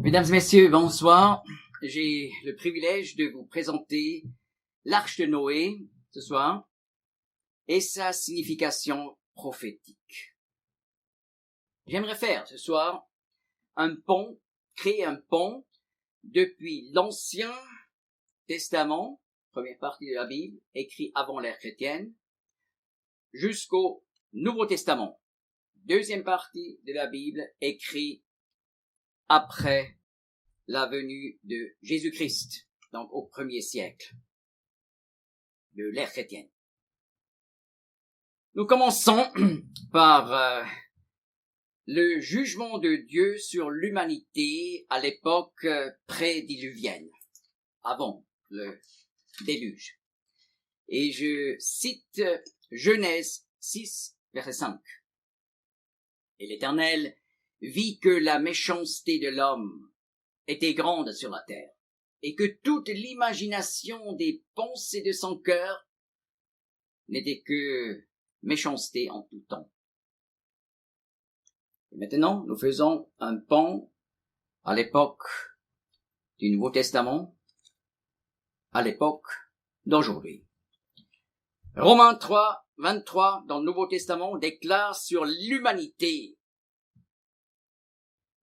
Mesdames et messieurs, bonsoir. J'ai le privilège de vous présenter l'Arche de Noé ce soir et sa signification prophétique. J'aimerais faire ce soir créer un pont depuis l'Ancien Testament, première partie de la Bible, écrit avant l'ère chrétienne, jusqu'au Nouveau Testament, deuxième partie de la Bible, écrit après la venue de Jésus-Christ, donc au 1er siècle de l'ère chrétienne. Nous commençons par le jugement de Dieu sur l'humanité à l'époque prédiluvienne, avant le déluge. Et je cite Genèse 6, verset 5. Et l'Éternel vit que la méchanceté de l'homme était grande sur la terre, et que toute l'imagination des pensées de son cœur n'était que méchanceté en tout temps. Et maintenant, nous faisons un pont à l'époque du Nouveau Testament, à l'époque d'aujourd'hui. Romains 3, 23, dans le Nouveau Testament, déclare sur l'humanité,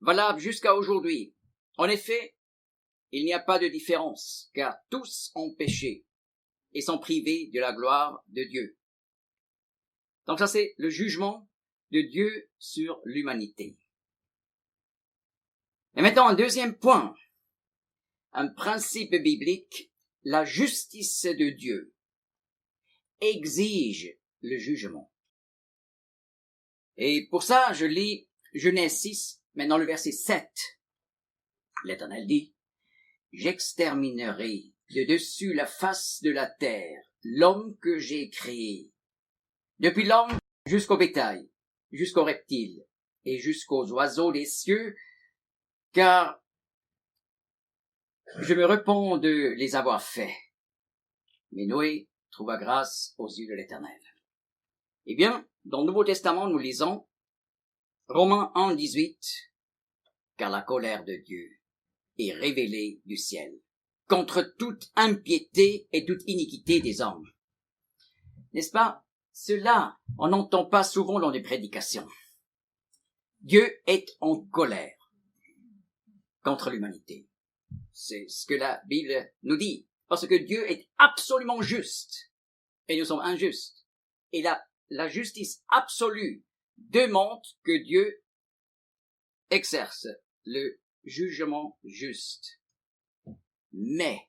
valable jusqu'à aujourd'hui. En effet, il n'y a pas de différence, car tous ont péché et sont privés de la gloire de Dieu. Donc ça, c'est le jugement de Dieu sur l'humanité. Et maintenant, un deuxième point, un principe biblique, la justice de Dieu exige le jugement. Et pour ça, je lis Genèse 6, maintenant le verset 7. L'Éternel dit, « J'exterminerai de dessus la face de la terre l'homme que j'ai créé, depuis l'homme jusqu'au bétail, jusqu'aux reptiles et jusqu'aux oiseaux des cieux, car je me repens de les avoir faits. » Mais Noé trouva grâce aux yeux de l'Éternel. Eh bien, dans le Nouveau Testament, nous lisons Romains 1, 18, « Car la colère de Dieu est révélée du ciel contre toute impiété et toute iniquité des hommes. » N'est-ce pas? Cela, on n'entend pas souvent dans les prédications. Dieu est en colère contre l'humanité. C'est ce que la Bible nous dit. Parce que Dieu est absolument juste. Et nous sommes injustes. Et la justice absolue demande que Dieu exerce le jugement juste. Mais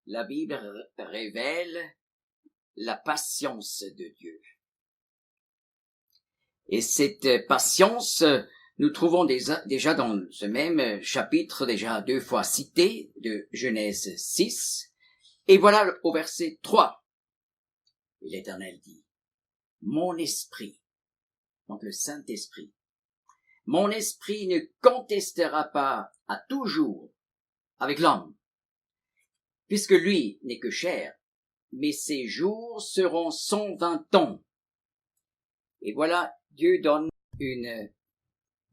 la Bible révèle la patience de Dieu. Et cette patience, nous trouvons déjà dans ce même chapitre, déjà 2 fois cité, de Genèse 6. Et voilà au verset 3. Et l'Éternel dit, « Mon esprit, donc le Saint-Esprit, mon esprit ne contestera pas à toujours avec l'homme, puisque lui n'est que chair, mais ses jours seront 120 ans. » Et voilà, Dieu donne une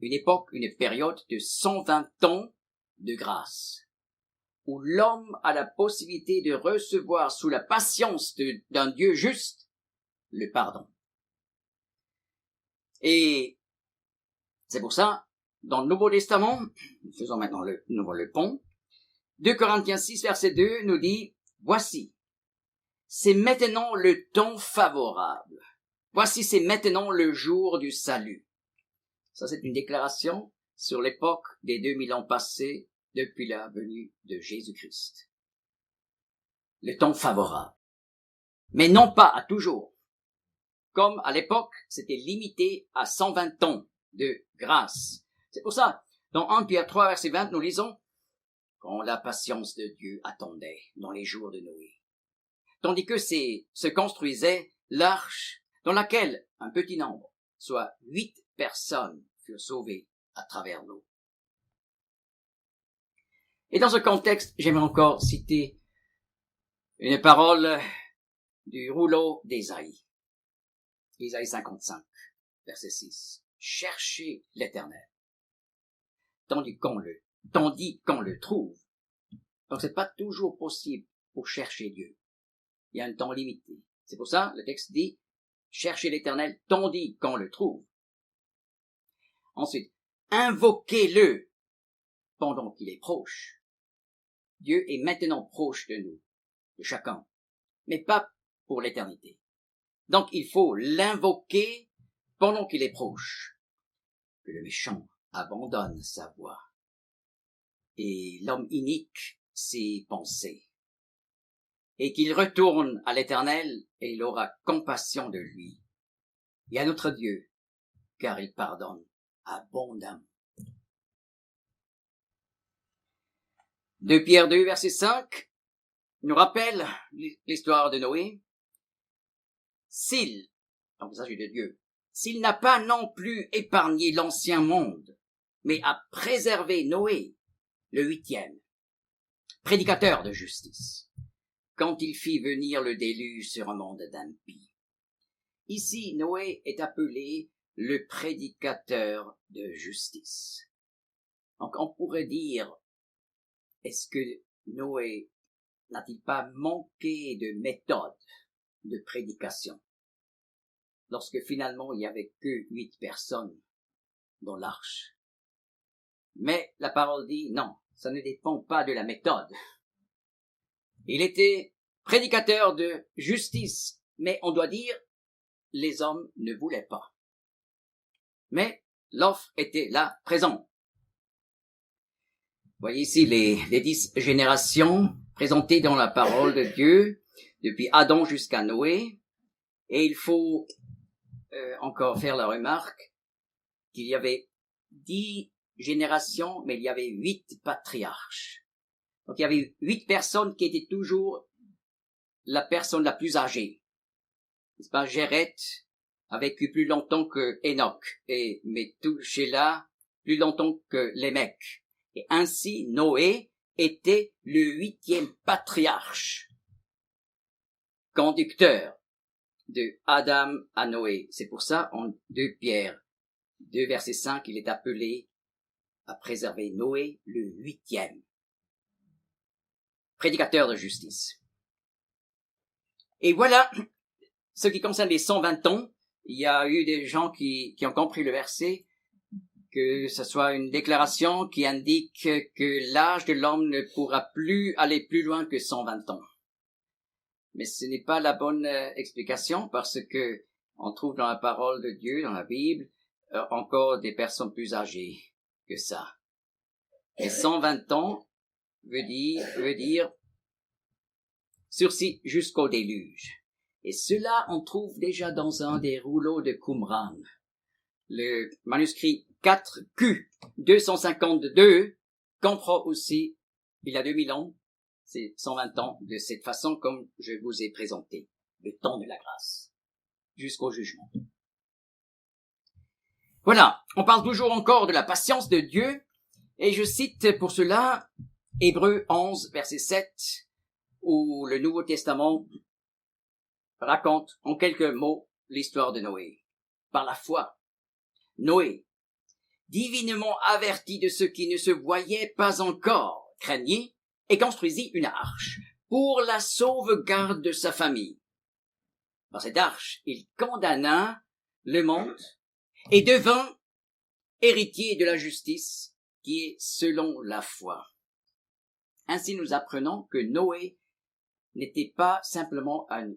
époque, une période de 120 ans de grâce, où l'homme a la possibilité de recevoir sous la patience d'un Dieu juste le pardon. Et c'est pour ça, dans le Nouveau Testament, nous faisons maintenant le pont, 2 Corinthiens 6, verset 2 nous dit, « Voici, c'est maintenant le temps favorable. Voici, c'est maintenant le jour du salut. » Ça, c'est une déclaration sur l'époque des 2000 ans passés depuis la venue de Jésus-Christ. Le temps favorable. Mais non pas à toujours. Comme à l'époque, c'était limité à 120 ans de grâce. C'est pour ça, dans 1 Pierre 3, verset 20, nous lisons, « Quand la patience de Dieu attendait dans les jours de Noé. » Tandis que se construisait l'arche dans laquelle un petit nombre, soit 8 personnes, furent sauvées à travers l'eau. Et dans ce contexte, j'aimerais encore citer une parole du rouleau d'Ésaïe. Ésaïe 55, verset 6. « Cherchez l'Éternel, tandis qu'on le tandis qu'on le trouve. Donc c'est pas toujours possible pour chercher Dieu. Il y a un temps limité. C'est pour ça, le texte dit, cherchez l'Éternel tandis qu'on le trouve. Ensuite, invoquez-le pendant qu'il est proche. Dieu est maintenant proche de nous, de chacun, mais pas pour l'éternité. Donc il faut l'invoquer pendant qu'il est proche. Que le méchant abandonne sa voie et l'homme inique ses pensées, et qu'il retourne à l'Éternel et il aura compassion de lui et à notre Dieu, car il pardonne abondamment. 2 Pierre 2, verset 5, nous rappelle l'histoire de Noé. Donc il s'agit de Dieu, s'il n'a pas non plus épargné l'ancien monde, mais a préservé Noé, le 8e, prédicateur de justice, quand il fit venir le déluge sur un monde d'impies. Ici, Noé est appelé le prédicateur de justice. Donc on pourrait dire, est-ce que Noé n'a-t-il pas manqué de méthode de prédication lorsque finalement il n'y avait que 8 personnes dans l'arche? Mais la parole dit non, ça ne dépend pas de la méthode. Il était prédicateur de justice, mais on doit dire, les hommes ne voulaient pas. Mais l'offre était là, présente. Vous voyez ici les 10 générations présentées dans la parole de Dieu, depuis Adam jusqu'à Noé. Et il faut encore faire la remarque qu'il y avait 10 générations, mais il y avait 8 patriarches. Donc il y avait 8 personnes qui étaient toujours la personne la plus âgée. N'est-ce pas? Jéret a vécu plus longtemps que Enoch et Methushélah plus longtemps que Lémec. Et ainsi Noé était le 8e patriarche, conducteur de Adam à Noé. C'est pour ça, en 2 Pierre 2, verset 5, il est appelé à préserver Noé, le 8e. Prédicateur de justice. Et voilà, ce qui concerne les 120 ans, il y a eu des gens qui ont compris le verset, que ce soit une déclaration qui indique que l'âge de l'homme ne pourra plus aller plus loin que 120 ans. Mais ce n'est pas la bonne explication, parce que on trouve dans la parole de Dieu, dans la Bible, encore des personnes plus âgées que ça. Et 120 ans veut dire sursis jusqu'au déluge. Et cela, on trouve déjà dans un des rouleaux de Qumran. Le manuscrit 4Q 252 comprend aussi, il y a 2000 ans, c'est 120 ans, de cette façon comme je vous ai présenté, le temps de la grâce, jusqu'au jugement. Voilà, on parle toujours encore de la patience de Dieu, et je cite pour cela Hébreux 11, verset 7, où le Nouveau Testament raconte en quelques mots l'histoire de Noé. Par la foi, Noé, divinement averti de ce qui ne se voyait pas encore, craignit et construisit une arche pour la sauvegarde de sa famille. Dans cette arche, il condamna le monde et devint héritier de la justice qui est selon la foi. Ainsi nous apprenons que Noé n'était pas simplement un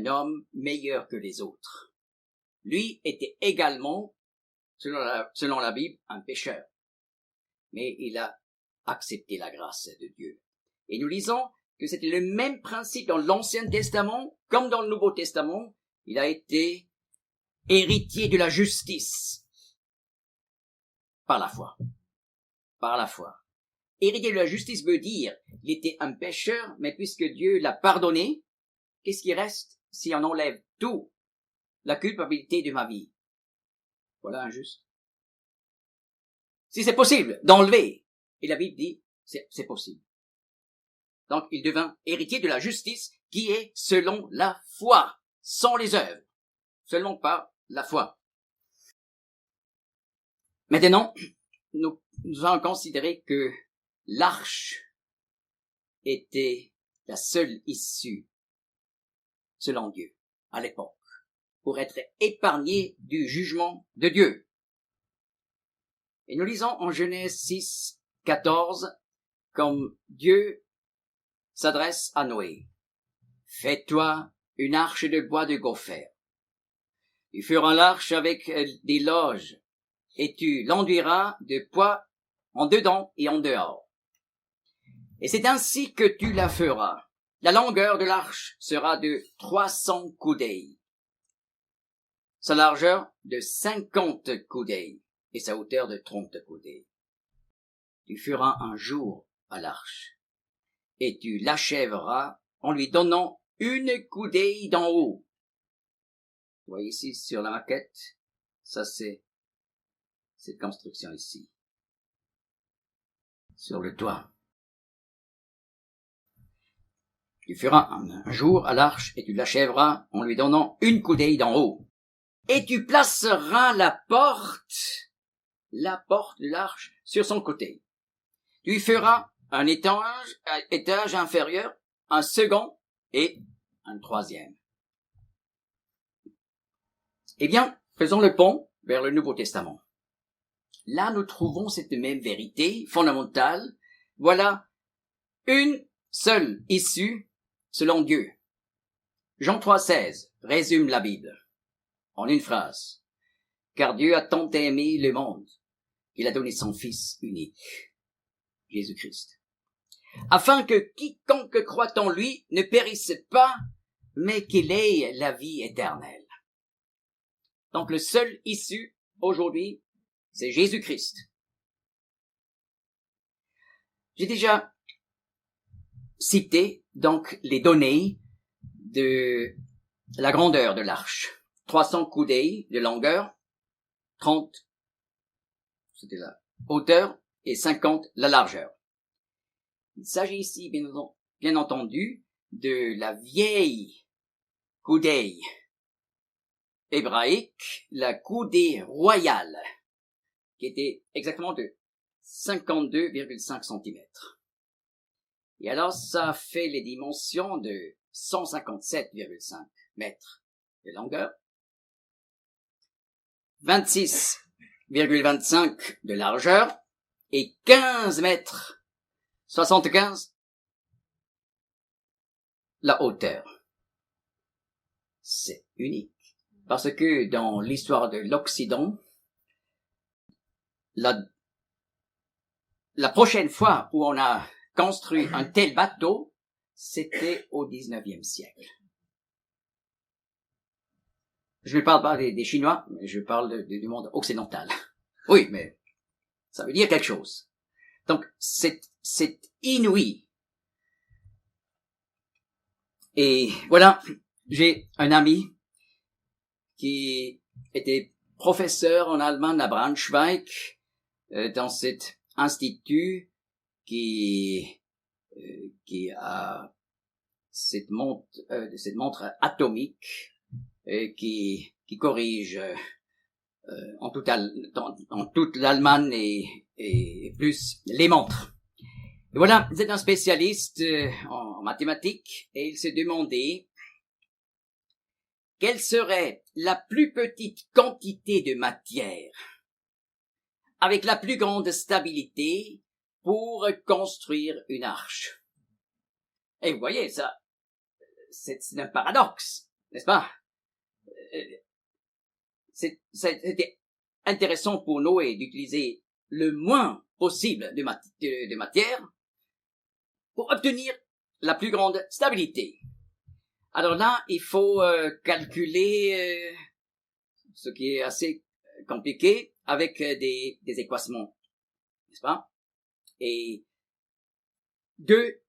homme meilleur que les autres. Lui était également, selon la Bible, un pécheur. Mais il a accepté la grâce de Dieu. Et nous lisons que c'était le même principe dans l'Ancien Testament comme dans le Nouveau Testament. Il a été héritier de la justice par la foi. Par la foi. Héritier de la justice veut dire qu'il était un pécheur, mais puisque Dieu l'a pardonné, qu'est-ce qui reste si on enlève tout, la culpabilité de ma vie? Voilà injuste. Si c'est possible d'enlever, et la Bible dit, c'est possible. Donc il devint héritier de la justice qui est selon la foi, sans les œuvres, seulement par la foi. Maintenant, nous allons considérer que l'arche était la seule issue, selon Dieu, à l'époque, pour être épargné du jugement de Dieu. Et nous lisons en Genèse 6, 14, comme Dieu s'adresse à Noé. Fais-toi une arche de bois de gopher. Tu feras l'arche avec des loges, et tu l'enduiras de bois en dedans et en dehors. Et c'est ainsi que tu la feras. La longueur de l'arche sera de 300 coudées, sa largeur de 50 coudées et sa hauteur de 30 coudées. Tu feras un jour à l'arche, et tu l'achèveras en lui donnant une coudée d'en haut. Vous voyez ici sur la maquette, ça c'est cette construction ici, sur le toit. Tu feras un jour à l'arche et tu l'achèveras en lui donnant une coudée d'en haut. Et tu placeras la porte de l'arche sur son côté. Tu y feras un étage inférieur, un second et un troisième. Eh bien, faisons le pont vers le Nouveau Testament. Là, nous trouvons cette même vérité fondamentale. Voilà une seule issue selon Dieu. Jean 3,16 résume la Bible en une phrase. Car Dieu a tant aimé le monde qu'il a donné son Fils unique, Jésus-Christ, afin que quiconque croit en lui ne périsse pas, mais qu'il ait la vie éternelle. Donc le seul issue aujourd'hui, c'est Jésus-Christ. J'ai déjà cité donc les données de la grandeur de l'arche. 300 coudées de longueur, 30, c'était la hauteur, et 50 la largeur. Il s'agit ici, bien entendu, de la vieille coudée hébraïque, la coudée royale, qui était exactement de 52,5 cm. Et alors, ça fait les dimensions de 157,5 mètres de longueur, 26,25 de largeur et 15 mètres 75 la hauteur. C'est unique parce que dans l'histoire de l'Occident, la prochaine fois où on a construit un tel bateau, c'était au 19e siècle. Je ne parle pas des Chinois, mais je parle du monde occidental. Oui, mais ça veut dire quelque chose. Donc, c'est inouï. Et voilà, j'ai un ami qui était professeur en Allemagne à Braunschweig, dans cet institut qui a cette montre atomique qui corrige en toute l'Allemagne et plus les montres. Et voilà, c'est un spécialiste en mathématiques et il s'est demandé quelle serait la plus petite quantité de matière avec la plus grande stabilité pour construire une arche. Et vous voyez, ça, c'est un paradoxe, n'est-ce pas? C'était intéressant pour Noé d'utiliser le moins possible de matière pour obtenir la plus grande stabilité. Alors là, il faut calculer ce qui est assez compliqué avec des équations, n'est-ce pas? Et deux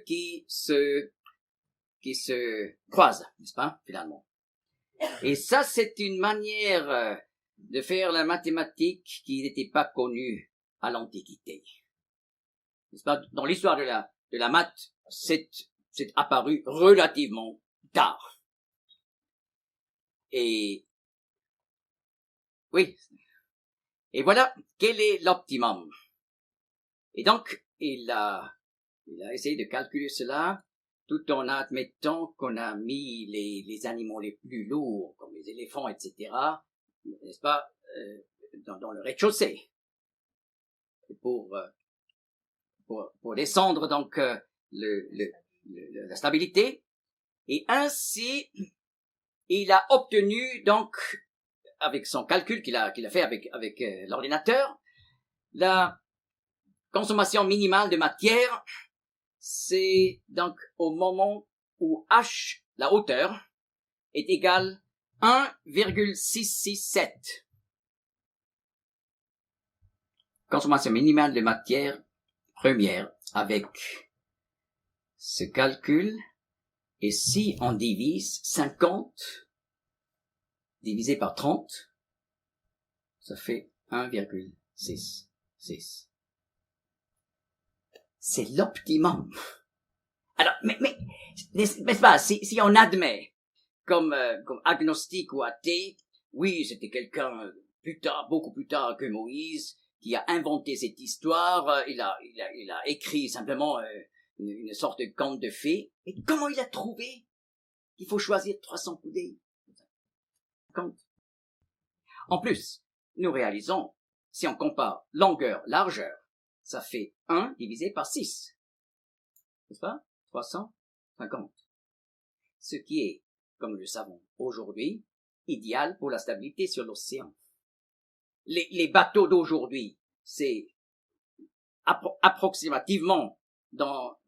qui se croisent, n'est-ce pas, finalement. Et ça, c'est une manière de faire la mathématique qui n'était pas connue à l'Antiquité. N'est-ce pas? Dans l'histoire de la maths, c'est apparu relativement tard. Et Oui. Et voilà, quel est l'optimum? Et donc, il a essayé de calculer cela, tout en admettant qu'on a mis les animaux les plus lourds, comme les éléphants, etc., n'est-ce pas, dans le rez-de-chaussée, pour descendre donc la stabilité. Et ainsi, il a obtenu donc, avec son calcul qu'il a fait avec l'ordinateur, la consommation minimale de matière. C'est donc au moment où h, la hauteur, est égale 1,667. Consommation minimale de matière première avec ce calcul. Et si on divise 50 divisé par 30, ça fait 1,66. C'est l'optimum. Alors, mais n'est-ce pas, si on admet comme agnostique ou athée, oui, c'était quelqu'un beaucoup plus tard que Moïse, qui a inventé cette histoire, il a écrit simplement une sorte de conte de fées. Et comment il a trouvé qu'il faut choisir 300 coudées? En plus, nous réalisons, si on compare longueur, largeur, ça fait 1 divisé par 6. N'est-ce pas? 350. Ce qui est, comme nous le savons aujourd'hui, idéal pour la stabilité sur l'océan. Les bateaux d'aujourd'hui, c'est approximativement dans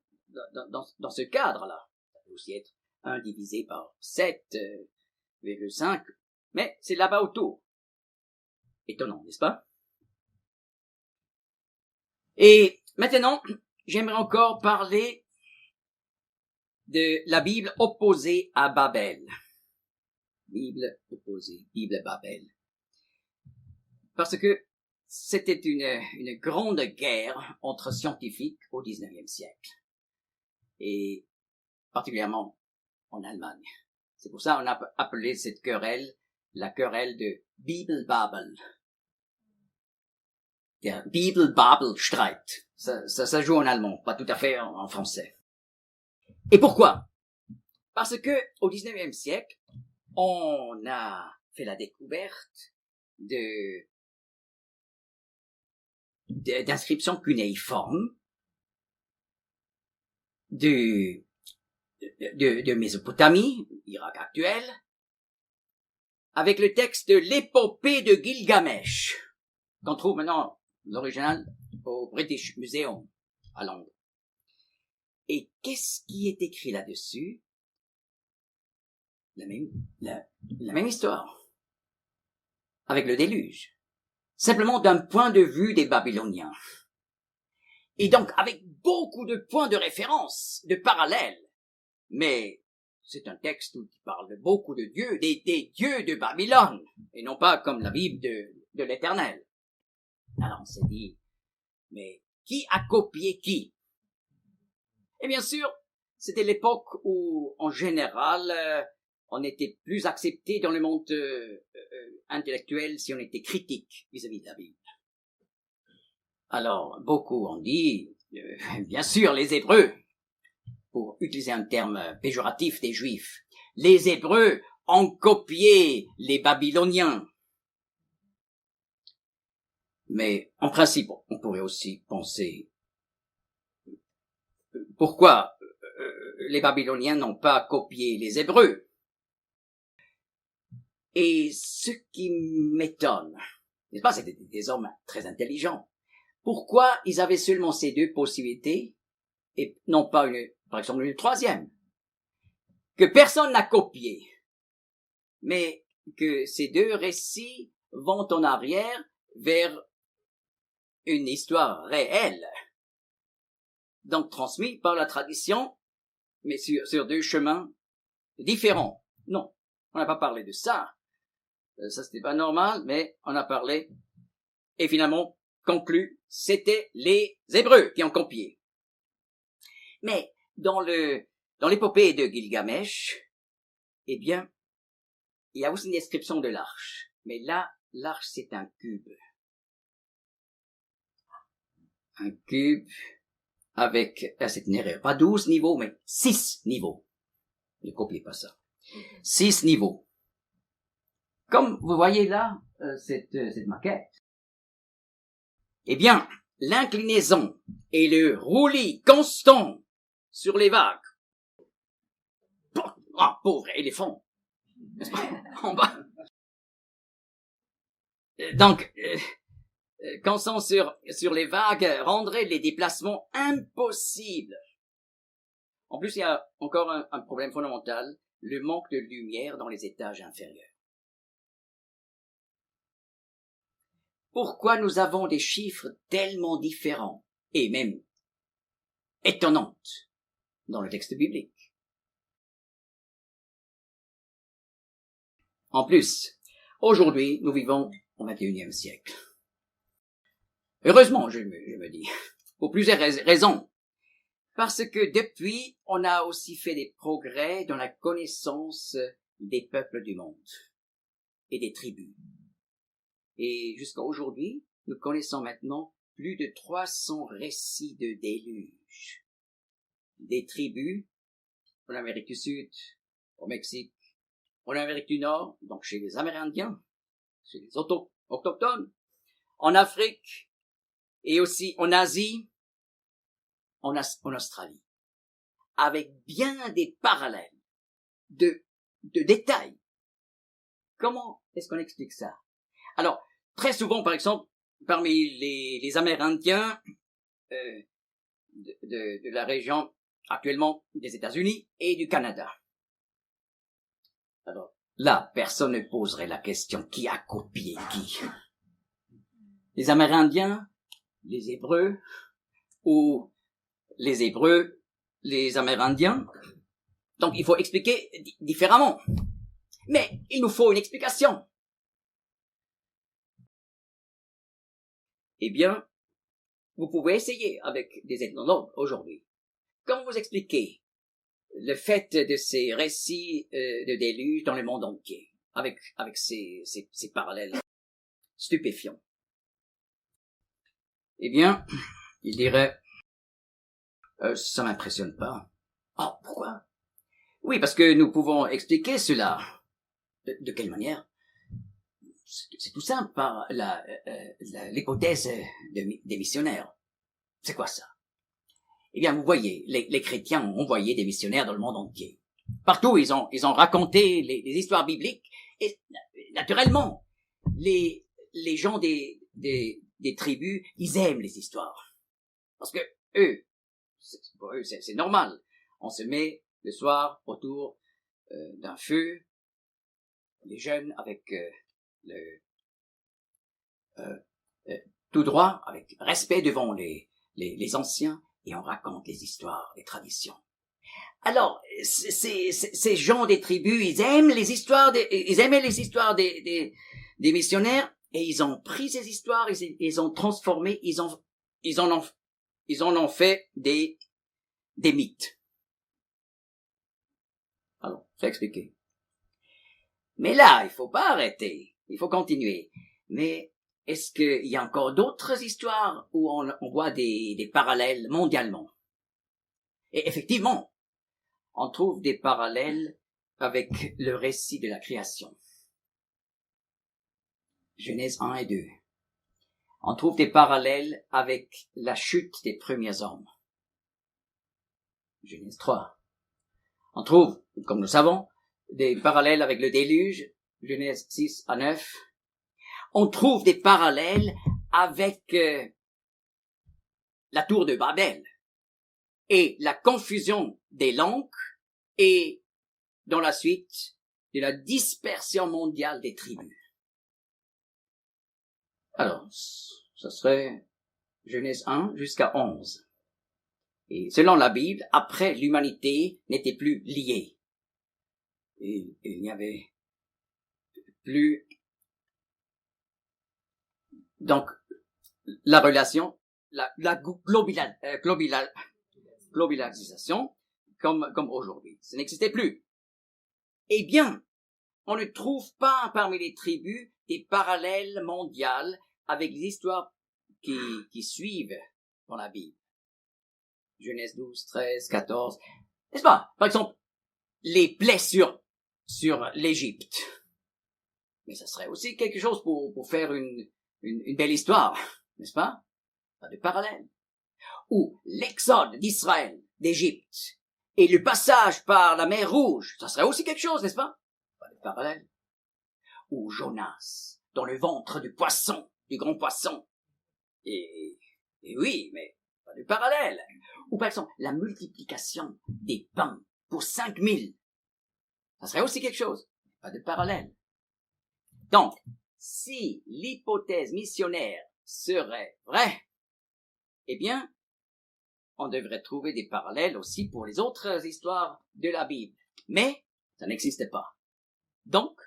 ce cadre-là. Ça peut aussi être 1 divisé par 7,5, mais c'est là-bas autour. Étonnant, n'est-ce pas? Et maintenant, j'aimerais encore parler de la Bible opposée à Babel. Bible opposée, Bible Babel. Parce que c'était une grande guerre entre scientifiques au XIXe siècle. Et particulièrement en Allemagne. C'est pour ça qu'on a appelé cette querelle la querelle de Bibel-Babel. Der Bibel-Babel-Streit. Ça joue en allemand, pas tout à fait en français. Et pourquoi? Parce que au XIXe siècle, on a fait la découverte d'inscriptions cunéiformes de Mésopotamie, Irak actuel, avec le texte de l'épopée de Gilgamesh, qu'on trouve maintenant l'original au British Museum à Londres. Et qu'est-ce qui est écrit là-dessus? La même histoire, avec le déluge, simplement d'un point de vue des Babyloniens. Et donc avec beaucoup de points de référence, de parallèles. Mais c'est un texte qui parle de beaucoup de dieux, des dieux de Babylone, et non pas comme la Bible de l'Éternel. Alors on s'est dit, mais qui a copié qui? Et bien sûr, c'était l'époque où, en général, on était plus accepté dans le monde intellectuel si on était critique vis-à-vis de la Bible. Alors, beaucoup ont dit, bien sûr, les Hébreux, pour utiliser un terme péjoratif des Juifs, les Hébreux ont copié les Babyloniens. Mais en principe, on pourrait aussi penser, pourquoi les Babyloniens n'ont pas copié les Hébreux? Et ce qui m'étonne, n'est-ce pas, c'était des hommes très intelligents. Pourquoi ils avaient seulement ces deux possibilités et non pas par exemple une troisième, que personne n'a copié, mais que ces deux récits vont en arrière vers une histoire réelle, donc transmise par la tradition, mais sur deux chemins différents. Non, on n'a pas parlé de ça. Ça c'était pas normal, mais on a parlé et finalement conclu, c'était les Hébreux qui ont copié. Mais dans l'épopée de Gilgamesh, eh bien, il y a aussi une description de l'arche. Mais là, l'arche c'est un cube. Un cube avec, c'est une erreur, pas 12 niveaux, mais 6 niveaux. Ne copiez pas ça. 6 niveaux. Comme vous voyez là, cette maquette, eh bien, l'inclinaison et le roulis constant sur les vagues. Ah, pauvre éléphant, n'est-ce pas, en bas. Donc, constant sur les vagues rendrait les déplacements impossibles. En plus, il y a encore un problème fondamental, le manque de lumière dans les étages inférieurs. Pourquoi nous avons des chiffres tellement différents et même étonnants dans le texte biblique? En plus, aujourd'hui, nous vivons au XXIe siècle. Heureusement, je me dis, pour plusieurs raisons. Parce que depuis, on a aussi fait des progrès dans la connaissance des peuples du monde et des tribus. Et jusqu'à aujourd'hui, nous connaissons maintenant plus de 300 récits de déluge. Des tribus en Amérique du Sud, au Mexique, en Amérique du Nord, donc chez les Amérindiens, chez les autochtones, en Afrique et aussi en Asie, en Australie, avec bien des parallèles, de détails. Comment est-ce qu'on explique ça? Alors, très souvent, par exemple, parmi les Amérindiens de la région actuellement des États-Unis et du Canada. Alors, là, personne ne poserait la question qui a copié qui. Les Amérindiens, les Hébreux, ou les Hébreux, les Amérindiens. Donc, il faut expliquer différemment. Mais il nous faut une explication. Eh bien, vous pouvez essayer avec des ethnologues aujourd'hui. Comment vous expliquer le fait de ces récits de déluge dans le monde entier, avec ces parallèles stupéfiants? Eh bien, il dirait, ça m'impressionne pas. Oh, pourquoi? Oui, parce que nous pouvons expliquer cela. De quelle manière? C'est tout simple, par l'hypothèse des missionnaires. C'est quoi ça? Eh bien, vous voyez, les chrétiens ont envoyé des missionnaires dans le monde entier. Partout, ils ont raconté les histoires bibliques. Et naturellement, les gens des tribus, ils aiment les histoires. Parce que pour eux, c'est normal. On se met le soir autour d'un feu, les jeunes avec tout droit, avec respect devant les anciens, et on raconte les histoires, les traditions. Alors, ces gens des tribus, ils aimaient les histoires des missionnaires, et ils ont pris ces histoires, ils ont transformé, ils en ont fait des mythes. Alors, c'est expliqué. Mais là, il faut pas arrêter. Il faut continuer. Mais est-ce qu'il y a encore d'autres histoires où on voit des parallèles mondialement? Et effectivement, on trouve des parallèles avec le récit de la création. Genèse 1 et 2. On trouve des parallèles avec la chute des premiers hommes. Genèse 3. On trouve, comme nous savons, des parallèles avec le déluge, Genèse 6 à 9. On trouve des parallèles avec la tour de Babel et la confusion des langues et, dans la suite, de la dispersion mondiale des tribus. Alors, ça serait Genèse 1 jusqu'à 11. Et selon la Bible, après, l'humanité n'était plus liée. Et il n'y avait plus... Donc, la relation, la globalisation, comme aujourd'hui, ça n'existait plus. Eh bien, on ne trouve pas parmi les tribus des parallèles mondiales avec les histoires qui suivent dans la Bible. Genèse 12, 13, 14. N'est-ce pas? Par exemple, les plaies sur l'Égypte. Mais ça serait aussi quelque chose pour faire une belle histoire, n'est-ce pas? Pas de parallèle. Ou l'exode d'Israël, d'Égypte, et le passage par la mer Rouge, ça serait aussi quelque chose, n'est-ce pas? Pas de parallèle. Ou Jonas, dans le ventre du poisson, du grand poisson. Et oui, mais pas de parallèle. Ou par exemple, la multiplication des pains pour 5000. Ça serait aussi quelque chose. Pas de parallèle. Donc, si l'hypothèse missionnaire serait vraie, eh bien, on devrait trouver des parallèles aussi pour les autres histoires de la Bible. Mais, ça n'existe pas. Donc,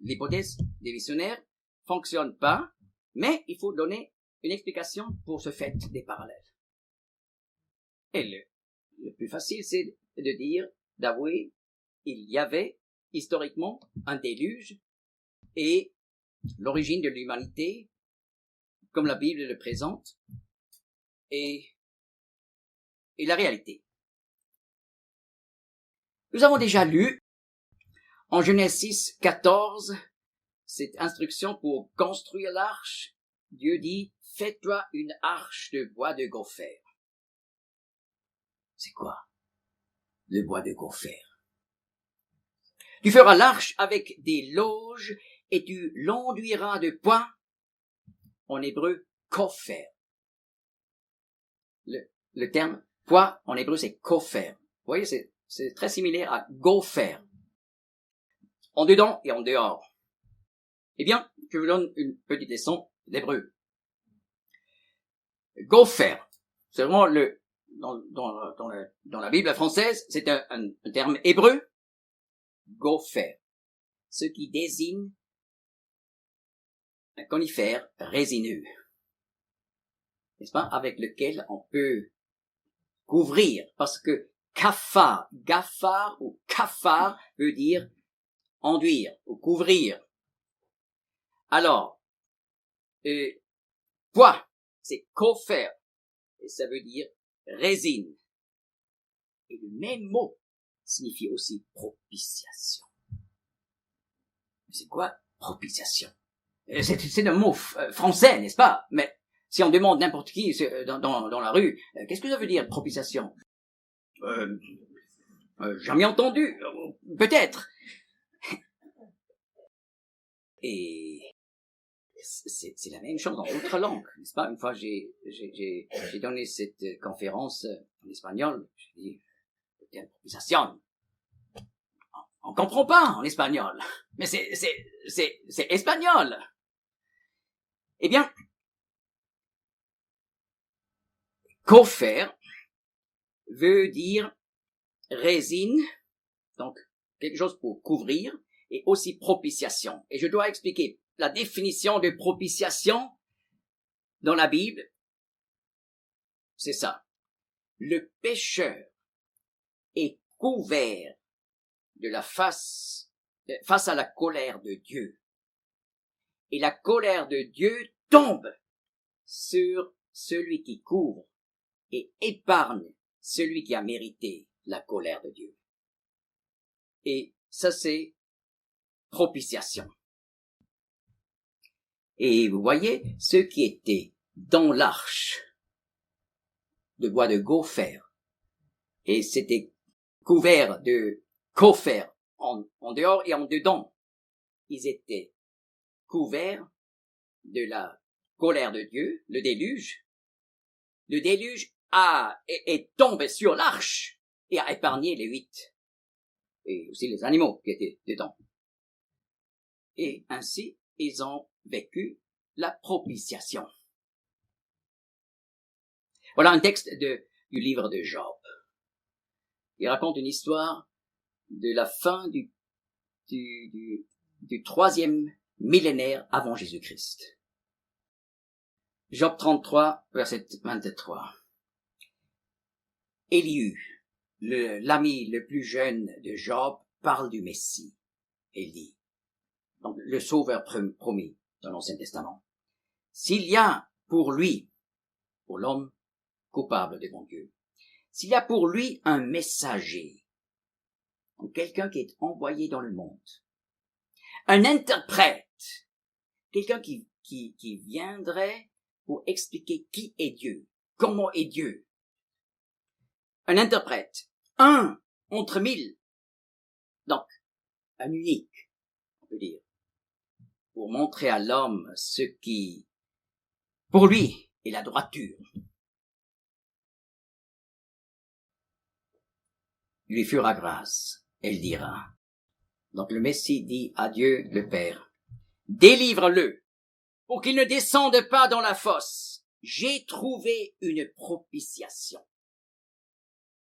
l'hypothèse des missionnaires fonctionne pas, mais il faut donner une explication pour ce fait des parallèles. Et le plus facile, c'est de dire, d'avouer, il y avait historiquement un déluge et l'origine de l'humanité, comme la Bible le présente, et la réalité. Nous avons déjà lu en Genèse 6, 14, cette instruction pour construire l'arche. Dieu dit, fais-toi une arche de bois de gopher. C'est quoi le bois de gopher? Tu feras l'arche avec des loges et tu l'enduiras de bois, en hébreu, gopher. Le terme bois en hébreu c'est gopher. Vous voyez, c'est très similaire à gopher. En dedans et en dehors. Eh bien, je vous donne une petite leçon d'hébreu. Gopher, c'est vraiment dans la Bible française, c'est un terme hébreu. Gopher, ce qui désigne un conifère résineux, n'est-ce pas, avec lequel on peut couvrir, parce que gaffar ou kafar veut dire enduire ou couvrir. Alors, bois, c'est gopher, et ça veut dire résine. Et le même mot signifie aussi propitiation. C'est quoi propitiation? C'est un mot français, n'est-ce pas? Mais si on demande n'importe qui dans la rue, qu'est-ce que ça veut dire propitiation? Jamais entendu, peut-être. Et c'est la même chose dans d'autres langues, n'est-ce pas? Une fois, j'ai donné cette conférence en espagnol. J'ai dit, le terme propitiation. On comprend pas en espagnol. Mais c'est espagnol. Eh bien, gopher veut dire résine, donc quelque chose pour couvrir, et aussi propitiation. Et je dois expliquer la définition de propitiation dans la Bible. C'est ça. Le pécheur est couvert de la face à la colère de Dieu. Et la colère de Dieu tombe sur celui qui couvre et épargne celui qui a mérité la colère de Dieu. Et ça, c'est propitiation. Et vous voyez, ceux qui étaient dans l'arche de bois de gopher, et c'était couvert de gopher en dehors et en dedans, ils étaient couverts de la colère de Dieu, le déluge. Le déluge est tombé sur l'arche et a épargné les 8. Et aussi les animaux qui étaient dedans. Et ainsi, ils ont vécu la propitiation. Voilà un texte du livre de Job. Il raconte une histoire de la fin du 3e millénaire avant Jésus-Christ. Job 33, verset 23. Élihu, l'ami le plus jeune de Job, parle du Messie. Il dit, donc le Sauveur promis dans l'Ancien Testament, s'il y a pour lui, pour l'homme coupable devant Dieu, s'il y a pour lui un messager, donc quelqu'un qui est envoyé dans le monde, un interprète, quelqu'un qui viendrait pour expliquer qui est Dieu, comment est Dieu, un interprète, un entre mille, donc un unique, on peut dire, pour montrer à l'homme ce qui, pour lui, est la droiture. Lui fera grâce, elle dira. Donc le Messie dit à Dieu le Père, délivre-le, pour qu'il ne descende pas dans la fosse. J'ai trouvé une propitiation.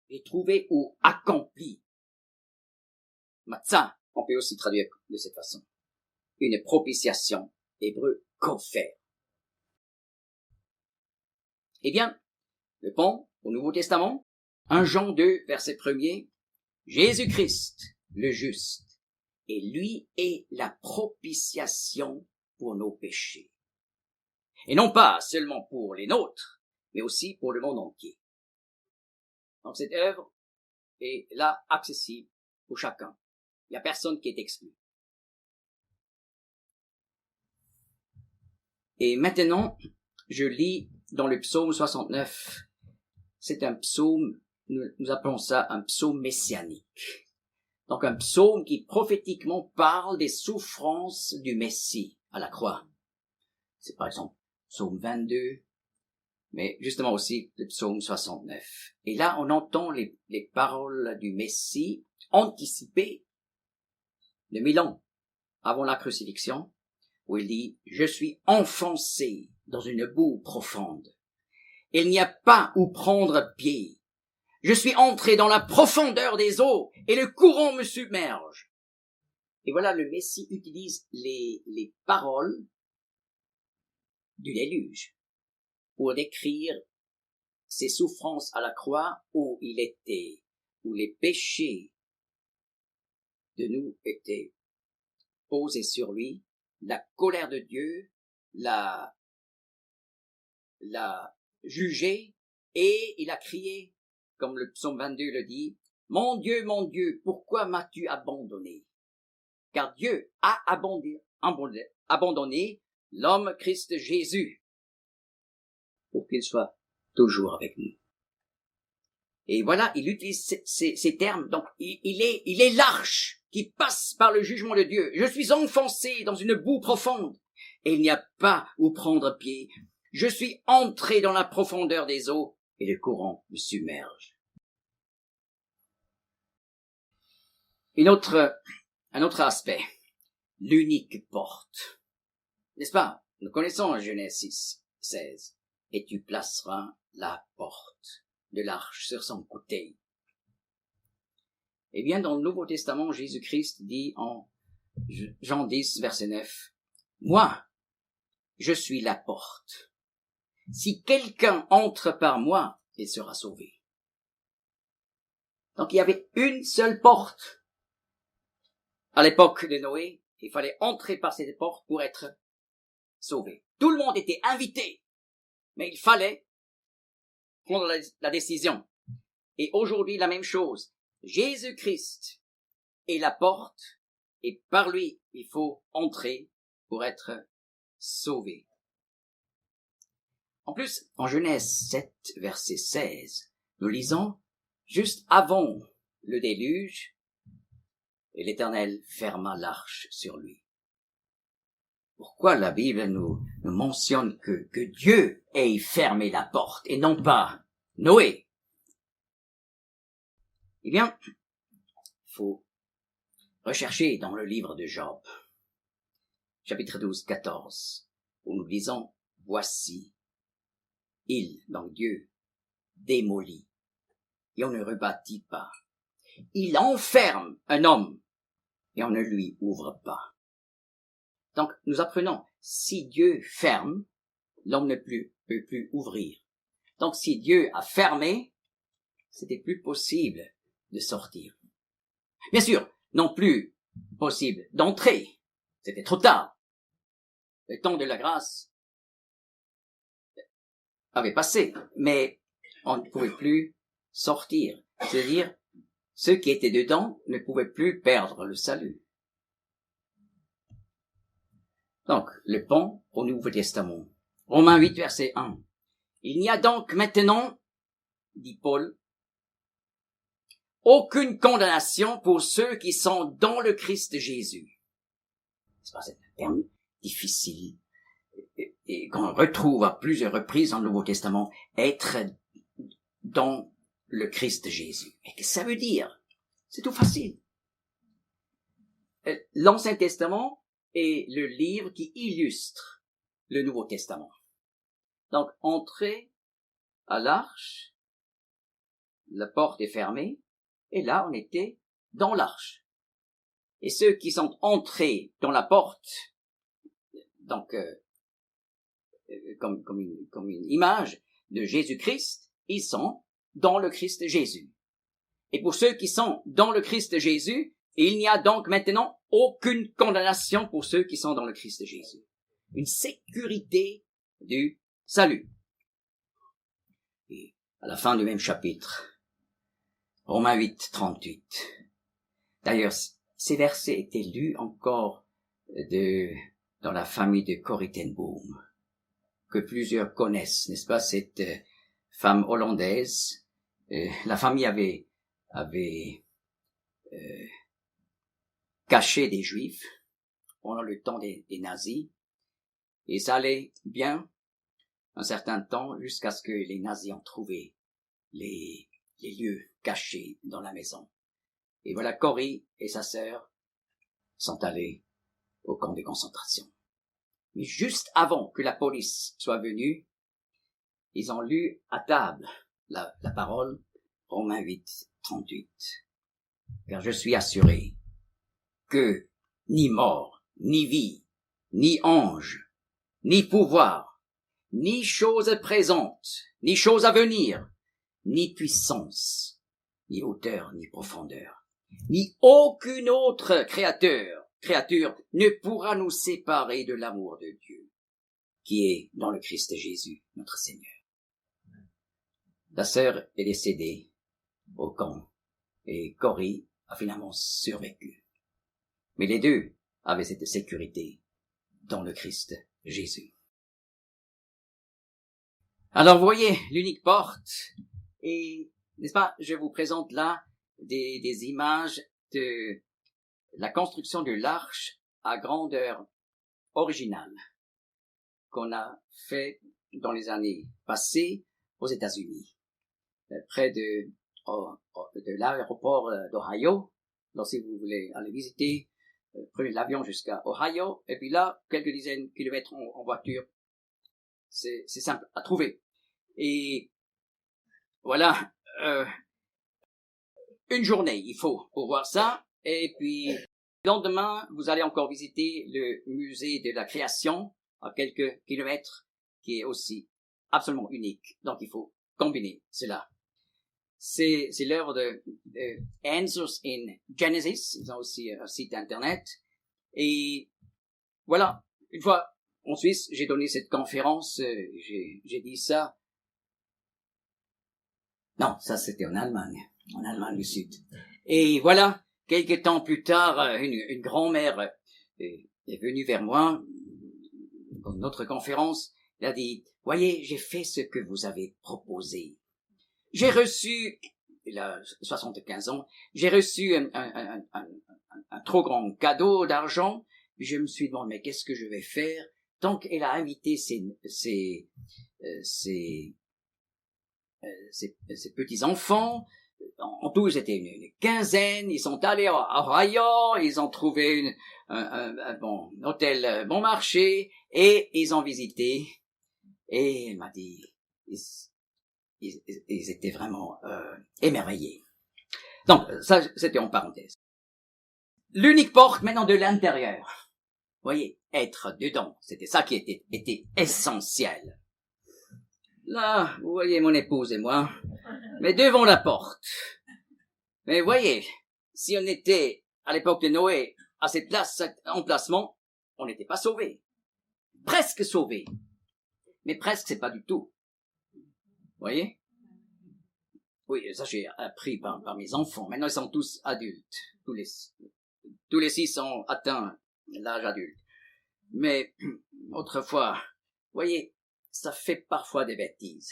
J'ai trouvé ou accompli. Matzah, on peut aussi traduire de cette façon. Une propitiation, hébreu, kofer. Eh bien, le pont au Nouveau Testament, 1 Jean 2, verset 1er, Jésus-Christ, le juste, et lui est la propitiation pour nos péchés. Et non pas seulement pour les nôtres, mais aussi pour le monde entier. Donc cette œuvre est là accessible pour chacun. Il n'y a personne qui est exclu. Et maintenant, je lis dans le psaume 69. C'est un psaume, nous appelons ça un psaume messianique. Donc un psaume qui prophétiquement parle des souffrances du Messie à la croix. C'est par exemple psaume 22, mais justement aussi le psaume 69. Et là, on entend les paroles du Messie anticipées de 1000 ans avant la crucifixion, où il dit « Je suis enfoncé dans une boue profonde. Il n'y a pas où prendre pied. Je suis entré dans la profondeur des eaux et le courant me submerge. » Et voilà, le Messie utilise les paroles du déluge pour décrire ses souffrances à la croix où les péchés de nous étaient posés sur lui, la colère de Dieu l'a jugé et il a crié, comme le psaume 22 le dit, « Mon Dieu, pourquoi m'as-tu abandonné ?» Car Dieu a abandonné l'homme Christ Jésus pour qu'il soit toujours avec nous. Et voilà, il utilise ces termes. Donc, il est l'arche qui passe par le jugement de Dieu. Je suis enfoncé dans une boue profonde et il n'y a pas où prendre pied. Je suis entré dans la profondeur des eaux et le courant me submerge. Un autre aspect, l'unique porte. N'est-ce pas? Nous connaissons Genèse 6, 16. Et tu placeras la porte de l'arche sur son côté. Eh bien, dans le Nouveau Testament, Jésus-Christ dit en Jean 10, verset 9, « Moi, je suis la porte. Si quelqu'un entre par moi, il sera sauvé. » Donc, il y avait une seule porte. À l'époque de Noé, il fallait entrer par cette porte pour être sauvé. Tout le monde était invité, mais il fallait prendre la décision. Et aujourd'hui, la même chose. Jésus-Christ est la porte, et par lui, il faut entrer pour être sauvé. En plus, en Genèse 7, verset 16, nous lisons, juste avant le déluge, et l'Éternel ferma l'arche sur lui. Pourquoi la Bible nous mentionne que Dieu ait fermé la porte et non pas Noé? Eh bien, il faut rechercher dans le livre de Job, chapitre 12, 14, où nous lisons, voici, donc Dieu, démolit, et on ne rebâtit pas. Il enferme un homme, et on ne lui ouvre pas. Donc, nous apprenons, si Dieu ferme, l'homme ne peut plus ouvrir. Donc, si Dieu a fermé, c'était plus possible de sortir. Bien sûr, non plus possible d'entrer, C'était trop tard. Le temps de la grâce avait passé, mais on ne pouvait plus sortir. C'est-à-dire, ceux qui étaient dedans ne pouvaient plus perdre le salut. Donc, le pont au Nouveau Testament. Romains 8, verset 1. Il n'y a donc maintenant, dit Paul, aucune condamnation pour ceux qui sont dans le Christ Jésus. C'est pas un terme difficile et qu'on retrouve à plusieurs reprises dans le Nouveau Testament, être dans le Christ Jésus. Mais qu'est-ce que ça veut dire? C'est tout facile. L'Ancien Testament est le livre qui illustre le Nouveau Testament. Donc, entrer à l'arche, la porte est fermée, et là, on était dans l'arche. Et ceux qui sont entrés dans la porte, donc comme une image de Jésus-Christ, ils sont dans le Christ Jésus. Et pour ceux qui sont dans le Christ Jésus, il n'y a donc maintenant aucune condamnation pour ceux qui sont dans le Christ Jésus. Une sécurité du salut. Et à la fin du même chapitre, Romains 8, 38. D'ailleurs, ces versets étaient lus encore dans la famille de Corrie ten Boom, que plusieurs connaissent, n'est-ce pas, cette femme hollandaise. La famille avait caché des Juifs pendant le temps des nazis, et ça allait bien un certain temps jusqu'à ce que les nazis ont trouvé les lieux cachés dans la maison. Et voilà, Corrie et sa sœur sont allés au camp de concentration. Mais juste avant que la police soit venue, ils ont lu à table la parole, Romains 8, 38. Car je suis assuré que ni mort, ni vie, ni ange, ni pouvoir, ni chose présente, ni chose à venir, ni puissance, ni hauteur, ni profondeur, ni aucune autre créature ne pourra nous séparer de l'amour de Dieu, qui est dans le Christ Jésus, notre Seigneur. La sœur est décédée au camp, et Corrie a finalement survécu. Mais les deux avaient cette sécurité dans le Christ Jésus. Alors, vous voyez, l'unique porte, et, n'est-ce pas, je vous présente là des images de la construction de l'arche à grandeur originale qu'on a fait dans les années passées aux États-Unis, près de l'aéroport d'Ohio. Donc, si vous voulez aller visiter, prenez l'avion jusqu'à Ohio, et puis là, quelques dizaines de kilomètres en voiture. C'est simple à trouver. Et voilà, une journée, il faut pour voir ça. Et puis, le lendemain, vous allez encore visiter le musée de la création à quelques kilomètres, qui est aussi absolument unique. Donc, il faut combiner cela. C'est l'œuvre de Answers in Genesis. Ils ont aussi un site internet. Et voilà, une fois en Suisse, j'ai donné cette conférence, j'ai dit ça. Non, ça c'était en Allemagne du Sud. Et voilà, quelques temps plus tard, une grand-mère est venue vers moi dans notre conférence. Elle a dit, voyez, j'ai fait ce que vous avez proposé. J'ai reçu, il a 75 ans, j'ai reçu un trop grand cadeau d'argent. Je me suis demandé, mais qu'est-ce que je vais faire? Donc, elle a invité ses petits-enfants. En tout, ils étaient une quinzaine. Ils sont allés à Ohio. Ils ont trouvé un bon hôtel bon marché. Et ils ont visité. Et elle m'a dit, ils étaient vraiment émerveillés. Donc, ça, c'était en parenthèse. L'unique porte maintenant de l'intérieur. Vous voyez, être dedans, c'était ça qui était essentiel. Là, vous voyez mon épouse et moi, mais devant la porte. Mais voyez, si on était à l'époque de Noé à cet emplacement, on n'était pas sauvés. Presque sauvés. Mais presque, c'est pas du tout. Vous voyez? Oui, ça j'ai appris par mes enfants. Maintenant, ils sont tous adultes. Tous les 6 ont atteint l'âge adulte. Mais, autrefois, vous voyez, ça fait parfois des bêtises,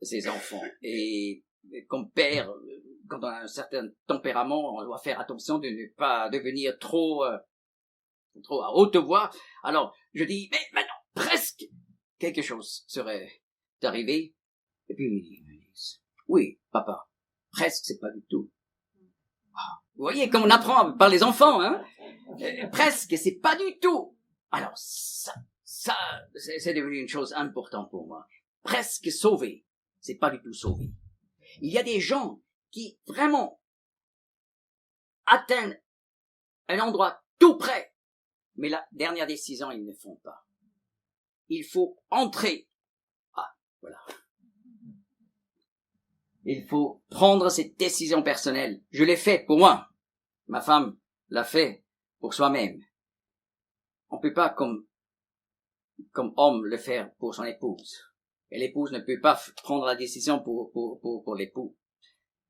ces enfants. Et comme père, quand on a un certain tempérament, on doit faire attention de ne pas devenir trop à haute voix. Alors, je dis, mais maintenant, presque, quelque chose serait arrivé. Et puis, oui, papa, presque, c'est pas du tout. Vous voyez, comme on apprend par les enfants, hein, presque, c'est pas du tout. Alors, ça, c'est devenu une chose importante pour moi. Presque sauvé, c'est pas du tout sauvé. Il y a des gens qui vraiment atteignent un endroit tout près, mais la dernière décision, ils ne font pas. Il faut entrer. Ah, voilà. Il faut prendre cette décision personnelle. Je l'ai fait pour moi. Ma femme l'a fait pour soi-même. On ne peut pas, comme homme, le faire pour son épouse. Et l'épouse ne peut pas prendre la décision pour l'époux.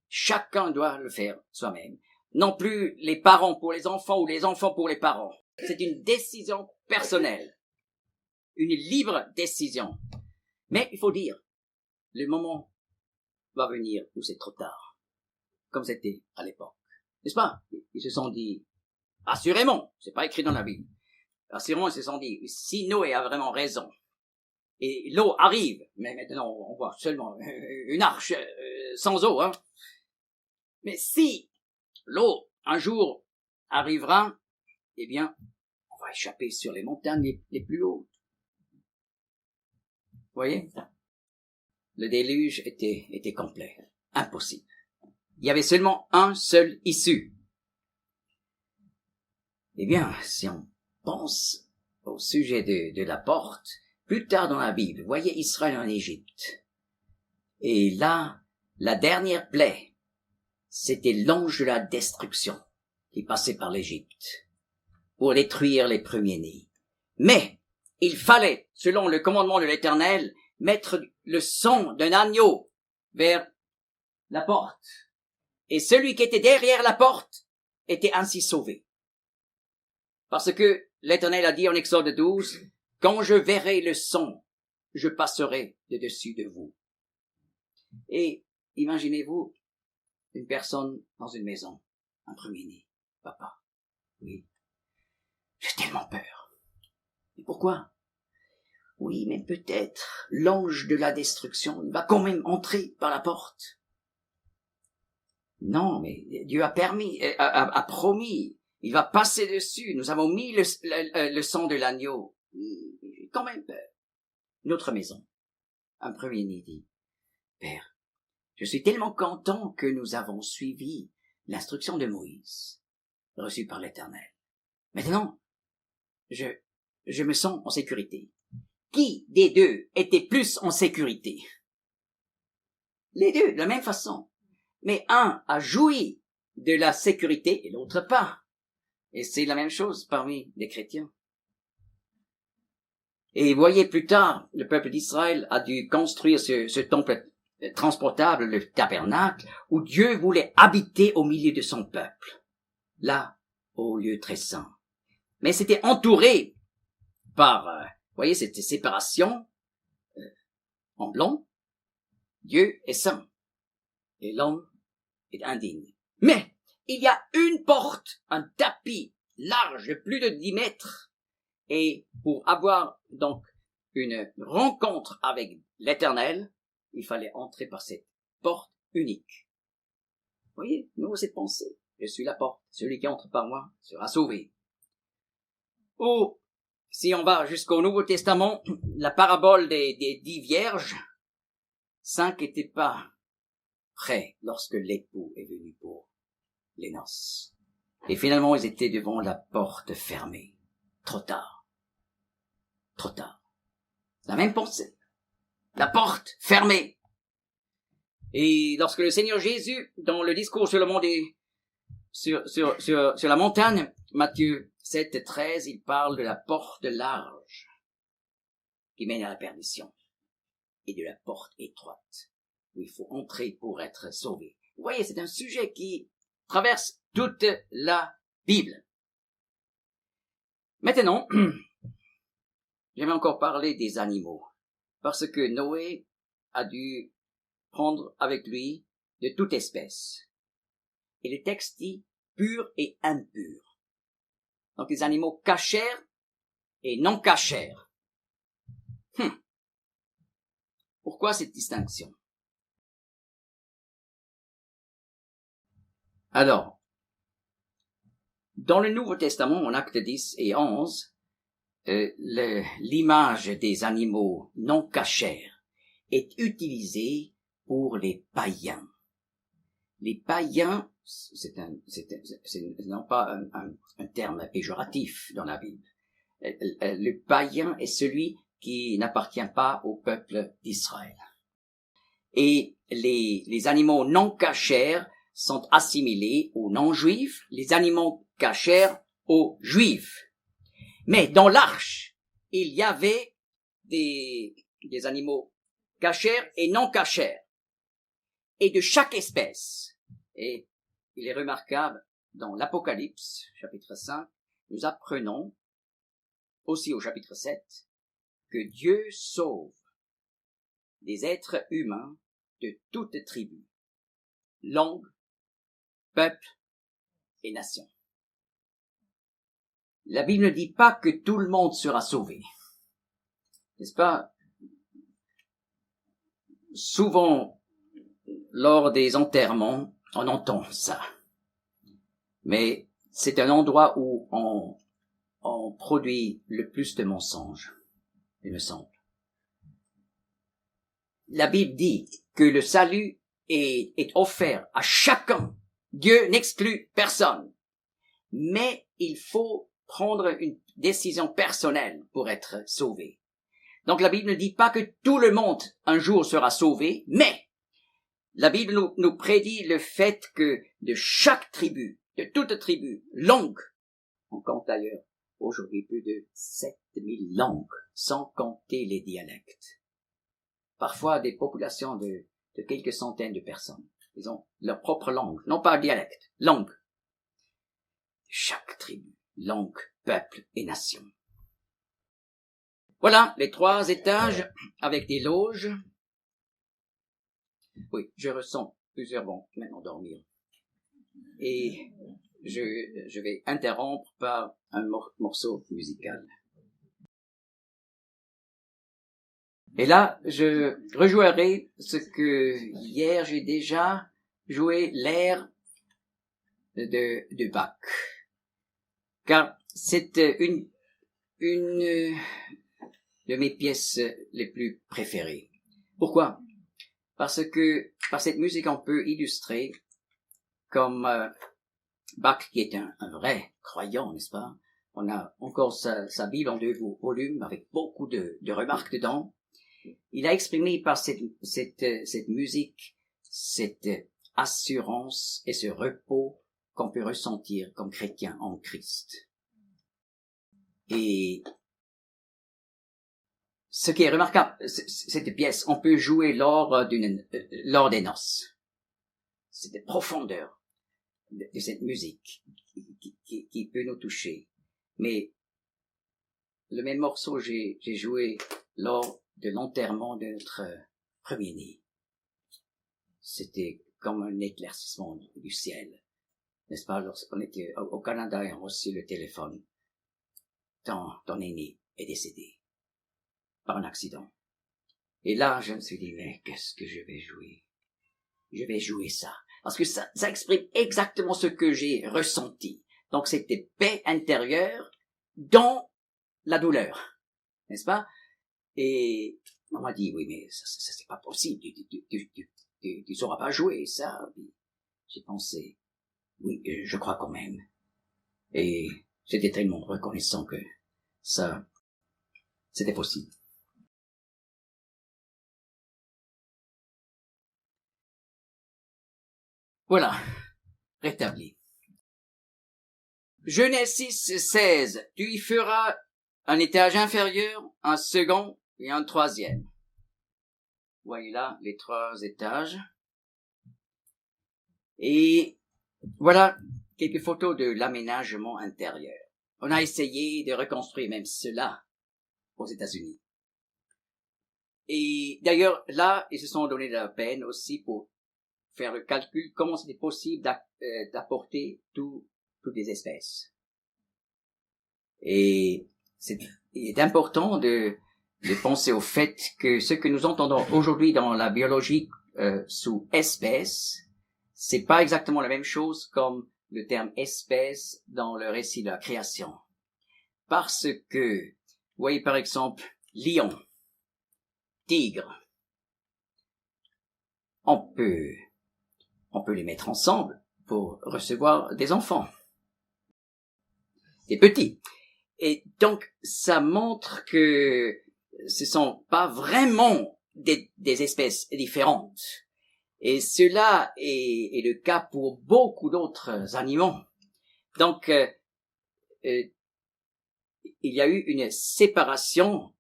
Chacun doit le faire soi-même. Non plus les parents pour les enfants ou les enfants pour les parents. C'est une décision personnelle. Une libre décision. Mais il faut dire, le moment va venir où c'est trop tard. Comme c'était à l'époque. N'est-ce pas? Ils se sont dit, assurément, c'est pas écrit dans la Bible. Assurément, ils se sont dit, si Noé a vraiment raison, et l'eau arrive, mais maintenant on voit seulement une arche sans eau, hein. Mais si l'eau un jour arrivera, eh bien, on va échapper sur les montagnes les plus hautes. Vous voyez? Le déluge était complet, impossible. Il y avait seulement un seul issue. Eh bien, si on pense au sujet de la porte, plus tard dans la Bible, voyez Israël en Égypte. Et là, la dernière plaie, c'était l'ange de la destruction qui passait par l'Égypte pour détruire les premiers-nés. Mais il fallait, selon le commandement de l'Éternel, mettre le sang d'un agneau vers la porte. Et celui qui était derrière la porte était ainsi sauvé. Parce que l'Éternel a dit en Exode 12, « Quand je verrai le sang, je passerai de dessus de vous. » Et imaginez-vous une personne dans une maison, un premier-né, papa. Oui, j'ai tellement peur. Et pourquoi? Oui, mais peut-être l'ange de la destruction, il va quand même entrer par la porte. Non, mais Dieu a promis, il va passer dessus. Nous avons mis le sang de l'agneau. Oui, j'ai quand même peur. Une autre maison. Un premier-né dit, Père, je suis tellement content que nous avons suivi l'instruction de Moïse, reçue par l'Éternel. Maintenant, je me sens en sécurité. Qui des deux était plus en sécurité? Les deux, de la même façon. Mais un a joui de la sécurité et l'autre pas. Et c'est la même chose parmi les chrétiens. Et voyez plus tard, le peuple d'Israël a dû construire ce temple transportable, le tabernacle, où Dieu voulait habiter au milieu de son peuple. Là, au lieu très saint. Mais c'était entouré par, voyez, cette séparation en blanc. Dieu est saint. Et l'homme est indigne. Mais il y a une porte, un tapis large de plus de 10 mètres. Et pour avoir donc une rencontre avec l'Éternel, il fallait entrer par cette porte unique. Vous voyez, nous, cette pensée. Je suis la porte. Celui qui entre par moi sera sauvé. Ou, si on va jusqu'au Nouveau Testament, la parabole des 10 vierges, 5 n'étaient pas prêts lorsque l'époux est venu pour les noces. Et finalement, ils étaient devant la porte fermée. Trop tard. Trop tard. La même pensée. La porte fermée. Et lorsque le Seigneur Jésus, dans le discours sur le mont sur la montagne, Matthieu 7, 13, il parle de la porte large qui mène à la perdition et de la porte étroite où il faut entrer pour être sauvé. Vous voyez, c'est un sujet qui traverse toute la Bible. Maintenant, j'aimerais encore parler des animaux, parce que Noé a dû prendre avec lui de toute espèce. Et le texte dit pur et impur. Donc les animaux cachers et non cachers. Pourquoi cette distinction? Alors, dans le Nouveau Testament, en Actes 10 et 11, l'image des animaux non cachers est utilisée pour les païens. Les païens, c'est non pas un terme péjoratif dans la Bible. Le païen est celui qui n'appartient pas au peuple d'Israël. Et les animaux non cachers sont assimilés aux non-juifs, les animaux cachers aux juifs. Mais dans l'arche, il y avait des animaux cachers et non cachers, et de chaque espèce. Et il est remarquable, dans l'Apocalypse, chapitre 5, nous apprenons, aussi au chapitre 7, que Dieu sauve des êtres humains de toute tribu, langue, peuple et nation. La Bible ne dit pas que tout le monde sera sauvé. N'est-ce pas? Souvent, lors des enterrements, on entend ça. Mais c'est un endroit où on produit le plus de mensonges, il me semble. La Bible dit que le salut est offert à chacun. Dieu n'exclut personne. Mais il faut prendre une décision personnelle pour être sauvé. Donc la Bible ne dit pas que tout le monde un jour sera sauvé, mais la Bible nous prédit le fait que de chaque tribu, de toute tribu, langue, on compte d'ailleurs aujourd'hui plus de 7000 langues, sans compter les dialectes. Parfois des populations de quelques centaines de personnes. Ils ont leur propre langue, non pas dialecte, langue. Chaque tribu, langue, peuple et nation. Voilà les 3 étages avec des loges. Oui, je ressens plusieurs vont maintenant dormir. Et je vais interrompre par un morceau musical. Et là, je rejouerai ce que hier j'ai déjà joué, l'air de Bach. Car c'est une de mes pièces les plus préférées. Pourquoi? Parce que par cette musique on peut illustrer comme Bach qui est un vrai croyant, n'est-ce pas? On a encore sa Bible en 2 volumes avec beaucoup de remarques dedans. Il a exprimé par cette musique cette assurance et ce repos qu'on peut ressentir comme chrétien en Christ. Et ce qui est remarquable, cette pièce, on peut jouer lors des noces. Cette profondeur de cette musique qui peut nous toucher. Mais le même morceau j'ai joué lors de l'enterrement de notre premier-né. C'était comme un éclaircissement du ciel. N'est-ce pas? Lorsqu'on était au Canada et on reçut le téléphone. Ton aîné est décédé. Par un accident. Et là, je me suis dit, mais qu'est-ce que je vais jouer? Je vais jouer ça. Parce que ça exprime exactement ce que j'ai ressenti. Donc, c'était paix intérieure dans la douleur. N'est-ce pas? Et on m'a dit, oui, mais ça c'est pas possible. Tu sauras pas jouer ça. J'ai pensé, oui, je crois quand même. Et j'étais tellement reconnaissant que ça, c'était possible. Voilà, rétabli. Genèse 6, 16. Tu y feras un étage inférieur, un second et un troisième. Voyez là les 3 étages. Et voilà quelques photos de l'aménagement intérieur. On a essayé de reconstruire même cela aux États-Unis. Et d'ailleurs, là, ils se sont donné de la peine aussi pour faire le calcul, comment c'était possible d'apporter toutes les espèces. Et il est important de penser au fait que ce que nous entendons aujourd'hui dans la biologie sous espèce, c'est pas exactement la même chose comme le terme espèce dans le récit de la création. Parce que, vous voyez par exemple, lion, tigre, on peut les mettre ensemble pour recevoir des enfants. Des petits. Et donc, ça montre que ce sont pas vraiment des espèces différentes. Et cela est le cas pour beaucoup d'autres animaux. Donc, il y a eu une séparation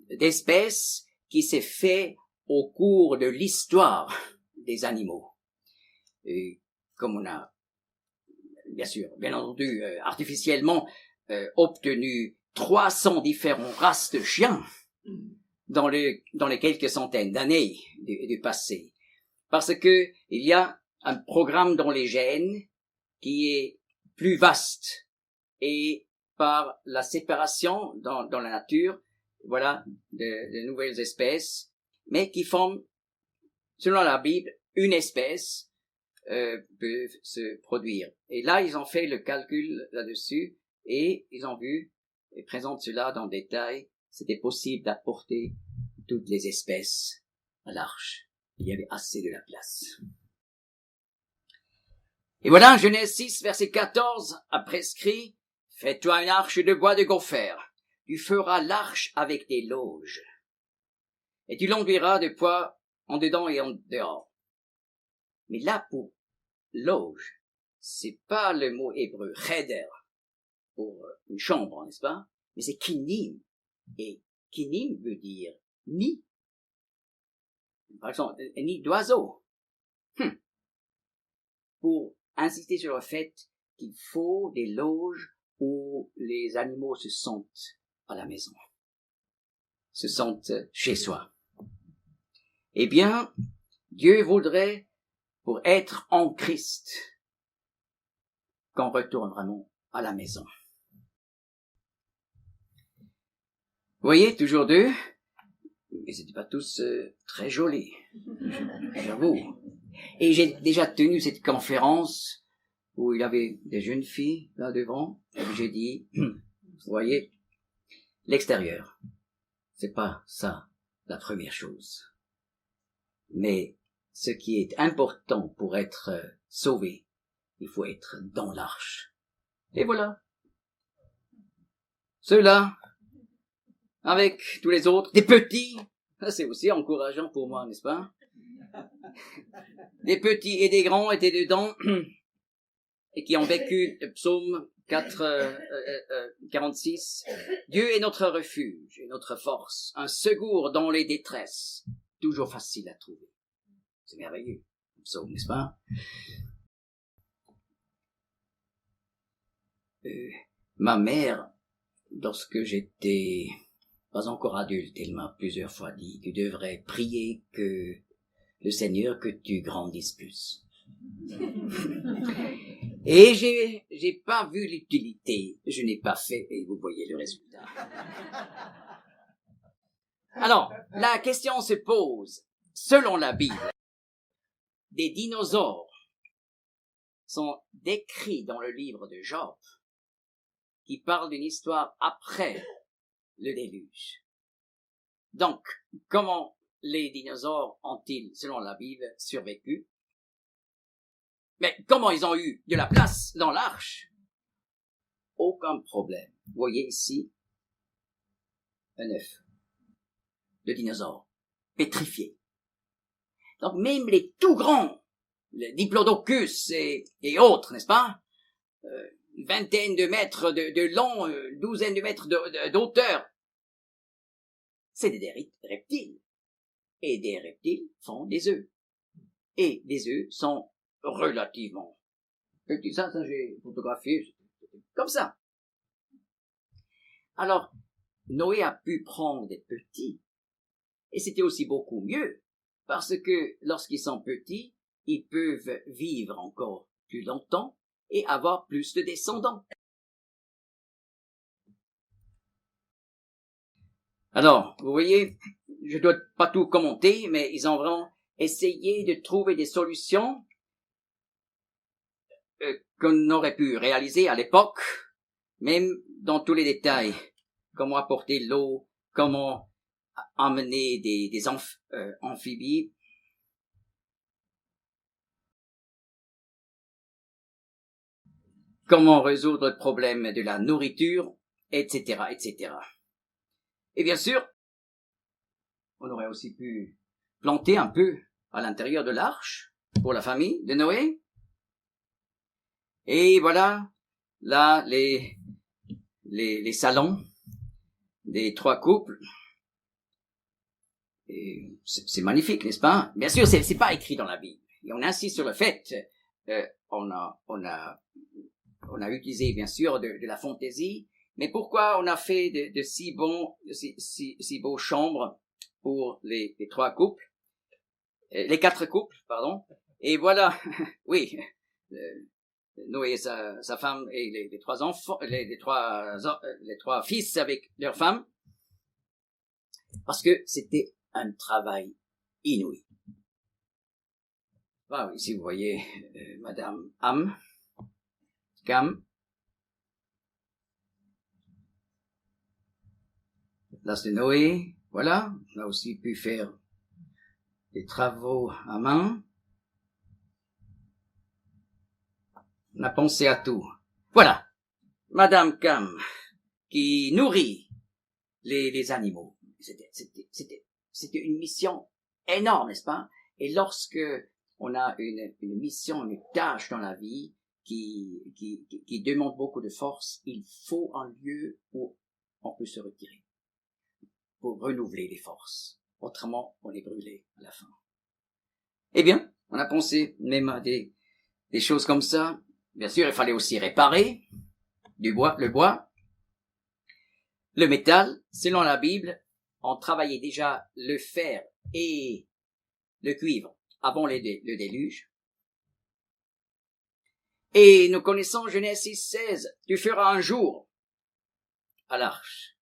d'espèces qui s'est fait au cours de l'histoire des animaux. Et comme on a, bien entendu, artificiellement obtenu 300 différentes races de chiens dans les quelques centaines d'années du passé. Parce que il y a un programme dans les gènes qui est plus vaste et par la séparation dans la nature, voilà, de nouvelles espèces, mais qui forment, selon la Bible, une espèce peut se produire. Et là, ils ont fait le calcul là-dessus et ils ont vu, et présentent cela dans le détail, c'était possible d'apporter toutes les espèces à l'arche. Il y avait assez de la place. Et voilà, Genèse 6, verset 14, a prescrit, « Fais-toi une arche de bois de gopher. Tu feras l'arche avec des loges. Et tu l'enduiras de poids en dedans et en dehors. » Mais là, pour loge, c'est pas le mot hébreu, cheder, pour une chambre, n'est-ce pas? Mais c'est kinim. Et kinim veut dire nid. Par exemple, un nid d'oiseau. Pour insister sur le fait qu'il faut des loges où les animaux se sentent à la maison, se sentent chez soi. Eh bien, Dieu voudrait, pour être en Christ, qu'on retourne vraiment à la maison. Vous voyez, toujours deux, mais c'était pas tous très jolis, j'avoue. Et j'ai déjà tenu cette conférence où il y avait des jeunes filles là devant, et j'ai dit, vous voyez, l'extérieur, c'est pas ça la première chose. Mais ce qui est important pour être sauvé, il faut être dans l'arche. Et voilà. Ceux-là, avec tous les autres, des petits, ça c'est aussi encourageant pour moi, n'est-ce pas? Des petits et des grands étaient dedans, et qui ont vécu le psaume 46. Dieu est notre refuge et notre force, un secours dans les détresses, toujours facile à trouver. C'est merveilleux, le psaume, n'est-ce pas? Ma mère, lorsque j'étais pas encore adulte, elle m'a plusieurs fois dit, tu devrais prier que le Seigneur, que tu grandisses plus. Et j'ai pas vu l'utilité, je n'ai pas fait, et vous voyez le résultat. Alors, la question se pose, selon la Bible, des dinosaures sont décrits dans le livre de Job, qui parle d'une histoire après le déluge. Donc, comment les dinosaures ont-ils, selon la Bible, survécu? Mais comment ils ont eu de la place dans l'arche? Aucun problème. Vous voyez ici un œuf de dinosaure pétrifié. Donc même les tout grands le diplodocus et autres, n'est-ce pas? Une vingtaine de mètres de long, une douzaine de mètres d'auteur. C'est des reptiles. Et des reptiles font des œufs. Et les œufs sont relativement petits. Ça j'ai photographié, comme ça. Alors, Noé a pu prendre des petits. Et c'était aussi beaucoup mieux, parce que lorsqu'ils sont petits, ils peuvent vivre encore plus longtemps et avoir plus de descendants. Alors, vous voyez, je dois pas tout commenter, mais ils ont vraiment essayé de trouver des solutions qu'on aurait pu réaliser à l'époque, même dans tous les détails. Comment apporter l'eau, comment emmener des amphibies. Comment résoudre le problème de la nourriture, etc., etc. Et bien sûr, on aurait aussi pu planter un peu à l'intérieur de l'arche pour la famille de Noé. Et voilà, là, les salons des 3 couples. Et c'est magnifique, n'est-ce pas? Bien sûr, c'est pas écrit dans la Bible. Et on insiste sur le fait, on a utilisé, bien sûr, de la fantaisie. Mais pourquoi on a fait de si beaux chambres pour les 3 couples, les 4 couples, pardon. Et voilà, oui, Noé et sa femme et les 3 enfants, les 3 fils avec leurs femmes, parce que c'était un travail inouï. Ah oui, ici vous voyez Madame Cam, place de Noé, voilà, on a aussi pu faire des travaux à main. On a pensé à tout. Voilà, Madame Cam, qui nourrit les animaux. C'était une mission énorme, n'est-ce pas? Et lorsque on a une mission, une tâche dans la vie qui demande beaucoup de force, il faut un lieu où on peut se retirer pour renouveler les forces. Autrement, on est brûlé à la fin. Eh bien, on a pensé même à des choses comme ça. Bien sûr, il fallait aussi réparer le bois. Le métal, selon la Bible, on travaillait déjà le fer et le cuivre avant le déluge. Et nous connaissons Genèse 6:16, tu feras un jour à l'arche.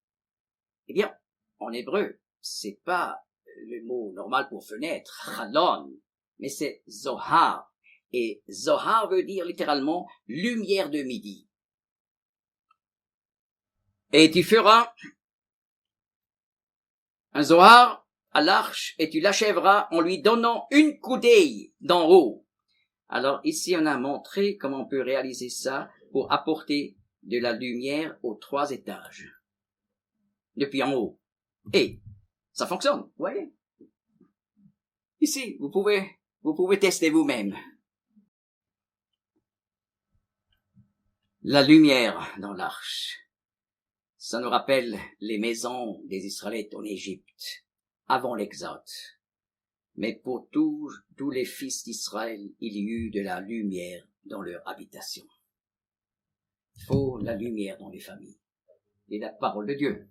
Eh bien, en hébreu, c'est pas le mot normal pour fenêtre, chalon, mais c'est zohar. Et zohar veut dire littéralement lumière de midi. Et tu feras un zohar à l'arche et tu l'achèveras en lui donnant une coudée d'en haut. Alors ici, on a montré comment on peut réaliser ça pour apporter de la lumière aux 3 étages. Depuis en haut. Et ça fonctionne, vous voyez. Ici, vous pouvez tester vous-même. La lumière dans l'arche. Ça nous rappelle les maisons des Israélites en Égypte, avant l'Exode. Mais pour tous les fils d'Israël, il y eut de la lumière dans leur habitation. Il faut la lumière dans les familles. Et la parole de Dieu,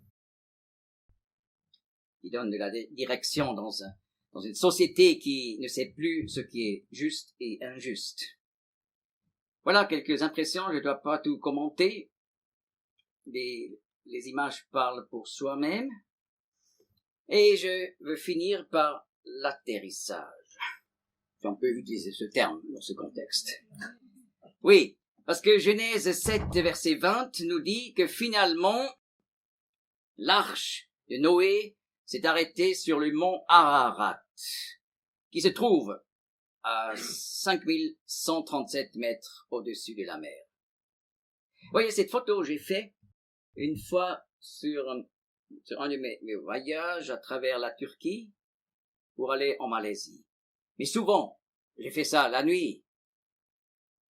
qui donne de la direction dans une société qui ne sait plus ce qui est juste et injuste. Voilà quelques impressions, je ne dois pas tout commenter. Les images parlent pour soi-même. Et je veux finir par l'atterrissage. Si on peut utiliser ce terme dans ce contexte. Oui, parce que Genèse 7, verset 20 nous dit que finalement, l'arche de Noé s'est arrêtée sur le mont Ararat, qui se trouve à 5137 mètres au-dessus de la mer. Vous voyez, cette photo, j'ai fait une fois sur un de mes voyages à travers la Turquie pour aller en Malaisie. Mais souvent, j'ai fait ça la nuit.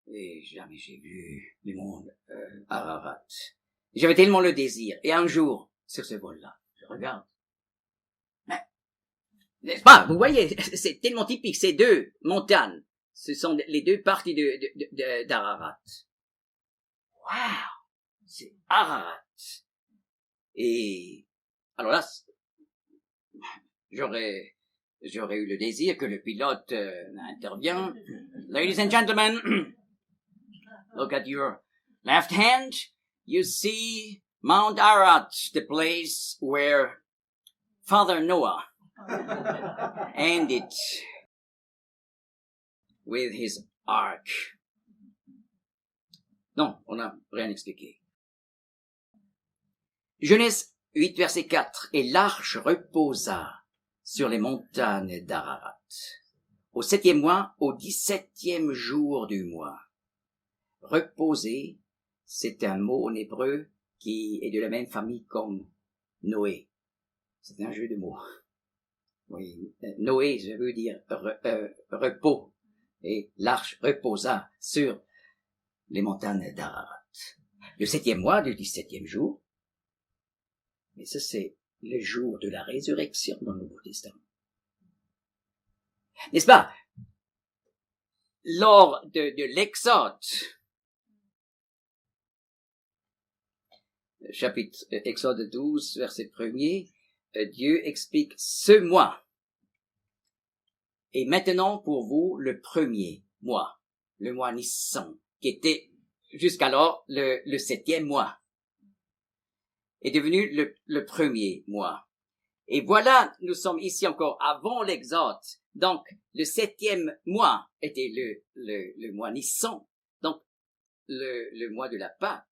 Et jamais j'ai vu du monde Ararat. J'avais tellement le désir. Et un jour, sur ce vol-là, je regarde. Mais, n'est-ce pas? Vous voyez, c'est tellement typique. Ces deux montagnes, ce sont les deux parties d'Ararat. Waouh! C'est Ararat. Et alors là, j'aurais eu le désir que le pilote intervienne. Ladies and gentlemen, look at your left hand. You see Mount Ararat, the place where Father Noah ended with his ark. Non, on n'a rien expliqué. Genèse 8, verset 4. Et l'arche reposa sur les montagnes d'Ararat, au 7e mois, au 17e jour du mois. Reposer, c'est un mot en hébreu qui est de la même famille comme Noé. C'est un jeu de mots. Oui, Noé, je veux dire repos. Et l'arche reposa sur les montagnes d'Ararat. Le 7e mois du 17e jour. Mais ça, c'est le jour de la résurrection dans le Nouveau Testament. N'est-ce pas? Lors de l'Exode, chapitre Exode 12, verset 1er, Dieu explique ce mois. Et maintenant pour vous le premier mois, le mois Nissan, qui était jusqu'alors le 7e mois, est devenu le premier mois. Et voilà, nous sommes ici encore avant l'Exode. Donc, le 7e mois était le mois Nissan. Donc, le mois de la Pâque,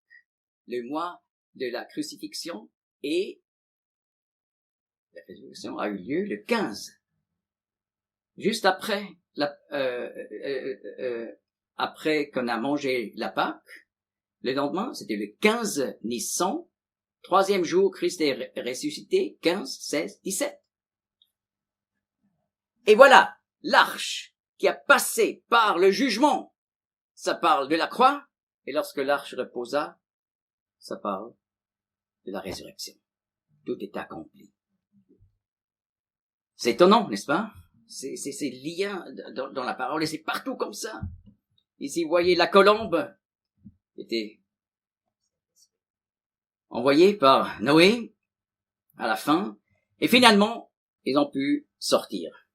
le mois de la crucifixion, et la résurrection a eu lieu le 15. Juste après, après qu'on a mangé la Pâque, le lendemain, c'était le 15 Nissan. 3e jour, Christ est ressuscité, 15, 16, 17. Et voilà, l'arche qui a passé par le jugement, ça parle de la croix, et lorsque l'arche reposa, ça parle de la résurrection. Tout est accompli. C'est étonnant, n'est-ce pas? C'est lié dans la parole, et c'est partout comme ça. Ici, vous voyez la colombe était envoyée par Noé à la fin, et finalement, ils ont pu sortir.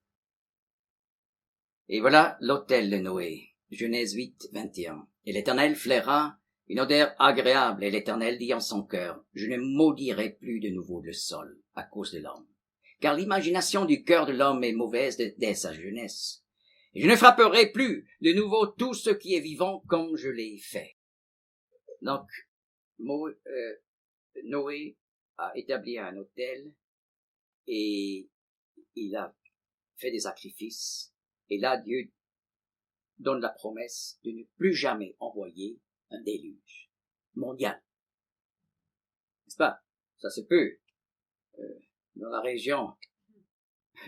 Et voilà l'autel de Noé, Genèse 8, 21. Et l'Éternel flaira une odeur agréable, et l'Éternel dit en son cœur, je ne maudirai plus de nouveau le sol à cause de l'homme, car l'imagination du cœur de l'homme est mauvaise dès sa jeunesse. Et je ne frapperai plus de nouveau tout ce qui est vivant comme je l'ai fait. Donc, Noé a établi un autel et il a fait des sacrifices. Et là, Dieu donne la promesse de ne plus jamais envoyer un déluge mondial. N'est-ce pas? Ça se peut. Dans la région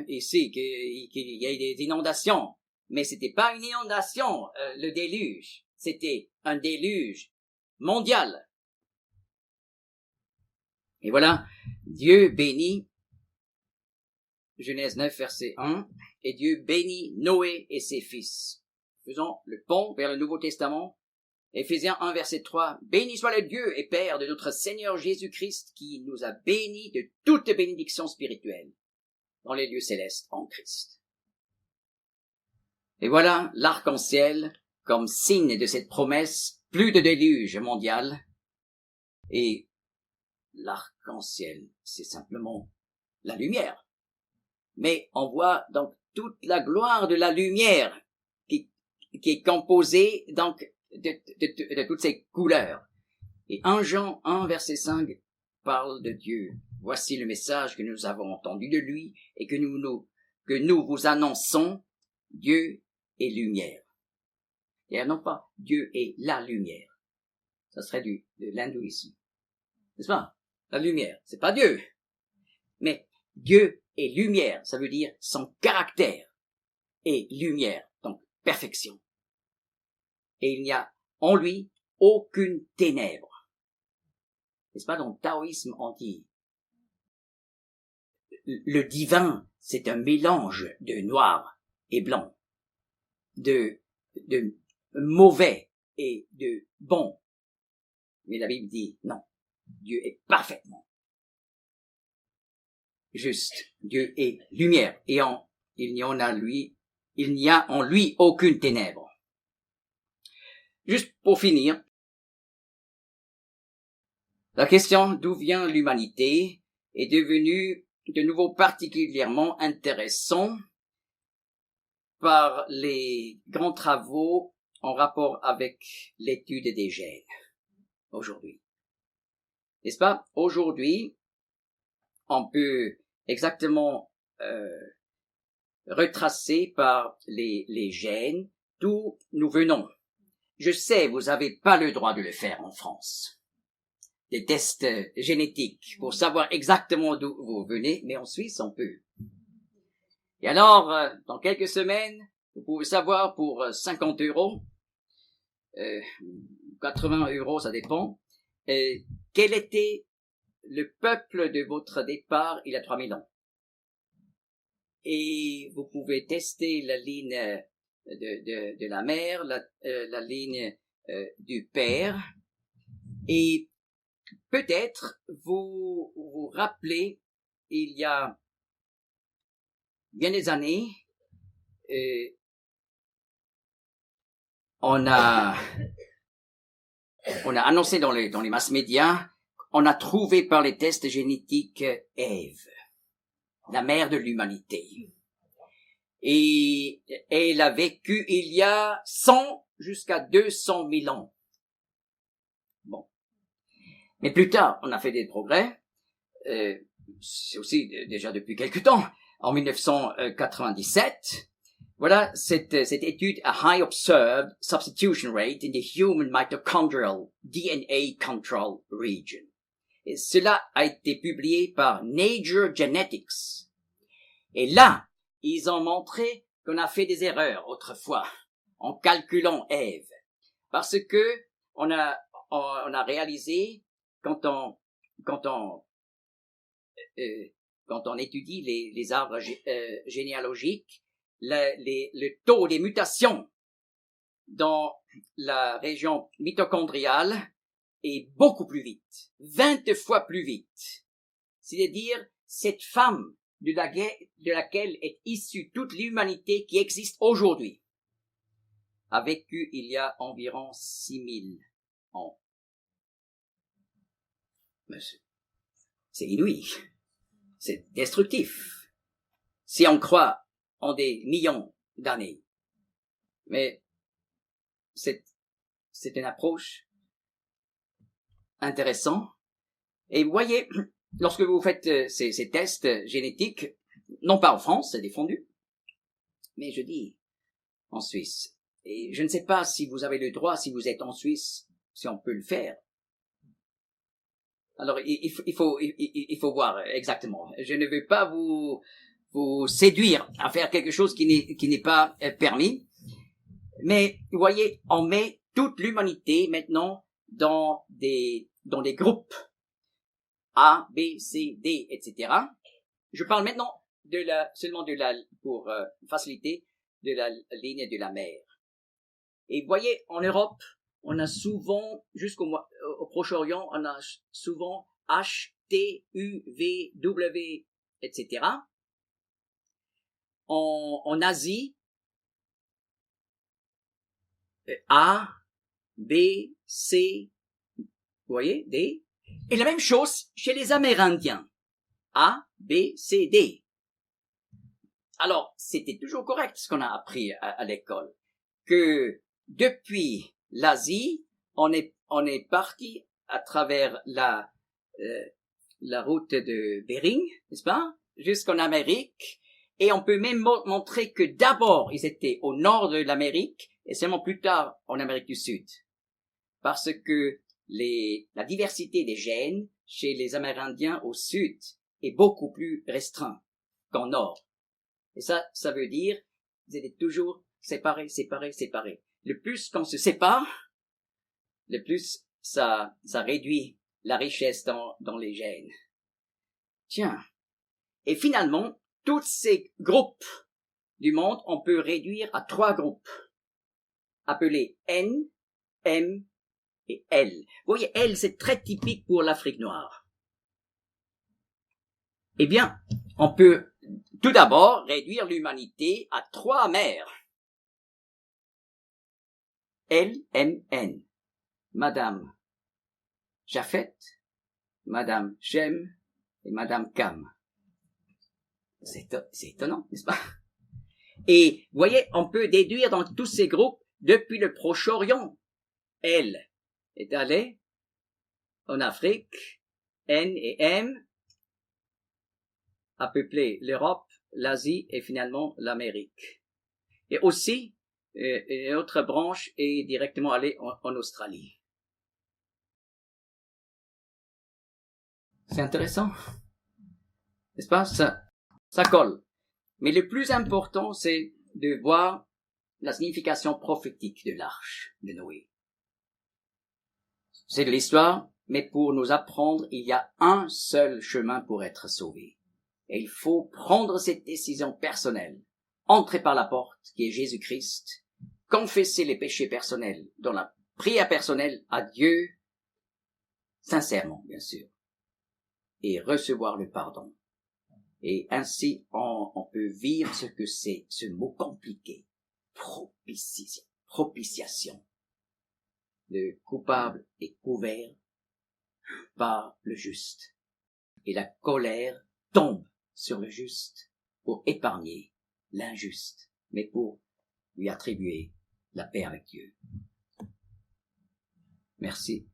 ici, qu'il y ait des inondations. Mais c'était pas une inondation, le déluge. C'était un déluge mondial. Et voilà, Dieu bénit, Genèse 9, verset 1, et Dieu bénit Noé et ses fils. Faisons le pont vers le Nouveau Testament. Éphésiens 1, verset 3, béni soit le Dieu et Père de notre Seigneur Jésus-Christ qui nous a bénis de toute bénédiction spirituelle dans les lieux célestes en Christ. Et voilà l'arc-en-ciel comme signe de cette promesse, plus de déluge mondial. Et l'arc-en-ciel, c'est simplement la lumière. Mais on voit donc toute la gloire de la lumière qui est composée donc de toutes ces couleurs. Et 1 Jean 1, verset 5 parle de Dieu. Voici le message que nous avons entendu de lui et que nous vous annonçons. Dieu est lumière. Et non pas Dieu est la lumière. Ça serait de l'hindouisme. N'est-ce pas? La lumière, c'est pas Dieu. Mais Dieu est lumière, ça veut dire son caractère est lumière. Donc, perfection. Et il n'y a en lui aucune ténèbre. N'est-ce pas, dans le taoïsme, on dit, le divin, c'est un mélange de noir et blanc, de mauvais et de bon. Mais la Bible dit, non, Dieu est parfaitement juste. Dieu est lumière et il n'y a en lui aucune ténèbre. Juste pour finir, la question d'où vient l'humanité est devenue de nouveau particulièrement intéressant par les grands travaux en rapport avec l'étude des gènes aujourd'hui. N'est-ce pas? Aujourd'hui, on peut exactement retracer par les gènes d'où nous venons. Je sais, vous n'avez pas le droit de le faire en France. Des tests génétiques pour savoir exactement d'où vous venez, mais en Suisse, on peut. Et alors, dans quelques semaines, vous pouvez savoir pour 50 €, 80 €, ça dépend, quel était le peuple de votre départ il y a 3000 ans. Et vous pouvez tester la ligne de la mère, la ligne du père, et peut-être vous vous rappelez, il y a bien des années, on a annoncé dans les masses médias, on a trouvé par les tests génétiques Ève, la mère de l'humanité. Et elle a vécu il y a 100 jusqu'à 200 000 ans. Bon. Mais plus tard, on a fait des progrès. C'est aussi déjà depuis quelque temps. En 1997, voilà cette étude A High Observed Substitution Rate in the Human Mitochondrial DNA Control Region. Et cela a été publié par Nature Genetics. Et là, ils ont montré qu'on a fait des erreurs autrefois en calculant Ève. Parce que on a réalisé quand on étudie les arbres généalogiques, le taux des mutations dans la région mitochondriale est beaucoup plus vite, 20 fois plus vite. C'est-à-dire, cette femme de laquelle est issue toute l'humanité qui existe aujourd'hui a vécu il y a environ 6000 ans. C'est inouï. C'est destructif. Si on croit en des millions d'années. Mais c'est une approche intéressante. Et vous voyez, lorsque vous faites ces tests génétiques, non pas en France, c'est défendu, mais je dis en Suisse. Et je ne sais pas si vous avez le droit, si vous êtes en Suisse, si on peut le faire. Alors, il faut voir exactement. Je ne veux pas vous séduire à faire quelque chose qui n'est pas permis. Mais, vous voyez, on met toute l'humanité maintenant dans des groupes A, B, C, D, etc. Je parle maintenant seulement pour faciliter, de la ligne de la mer. Et vous voyez, en Europe, on a souvent, au Proche-Orient, on a souvent H, T, U, V, W, etc. En Asie, A, B, C, vous voyez, D. Et la même chose chez les Amérindiens. A, B, C, D. Alors, c'était toujours correct ce qu'on a appris à l'école. Que depuis l'Asie, on est parti à travers la route de Bering, n'est-ce pas, jusqu'en Amérique, et on peut même montrer que d'abord ils étaient au nord de l'Amérique et seulement plus tard en Amérique du Sud, parce que la diversité des gènes chez les Amérindiens au sud est beaucoup plus restreinte qu'en nord. Et ça veut dire qu'ils étaient toujours séparer. Le plus qu'on se sépare, le plus ça réduit la richesse dans les gènes. Tiens. Et finalement, tous ces groupes du monde, on peut réduire à 3 groupes, appelés N, M et L. Vous voyez, L, c'est très typique pour l'Afrique noire. Eh bien, on peut tout d'abord réduire l'humanité à 3 mères. L, M, N. Madame Japhet, Madame Shem et Madame Cam. C'est étonnant, n'est-ce pas? Et, vous voyez, on peut déduire dans tous ces groupes depuis le Proche-Orient. L est allé en Afrique, N et M a peuplé l'Europe, l'Asie et finalement l'Amérique. Et aussi, une autre branche est directement allée en Australie. C'est intéressant, n'est-ce pas? Ça colle. Mais le plus important, c'est de voir la signification prophétique de l'arche de Noé. C'est de l'histoire, mais pour nous apprendre, il y a un seul chemin pour être sauvé. Et il faut prendre cette décision personnelle, entrer par la porte, qui est Jésus-Christ, confesser les péchés personnels, dans la prière personnelle à Dieu, sincèrement, bien sûr, et recevoir le pardon. Et ainsi, on peut vivre ce que c'est, ce mot compliqué, propitiation. Le coupable est couvert par le juste. Et la colère tombe sur le juste pour épargner l'injuste, mais pour lui attribuer la paix avec Dieu. Merci.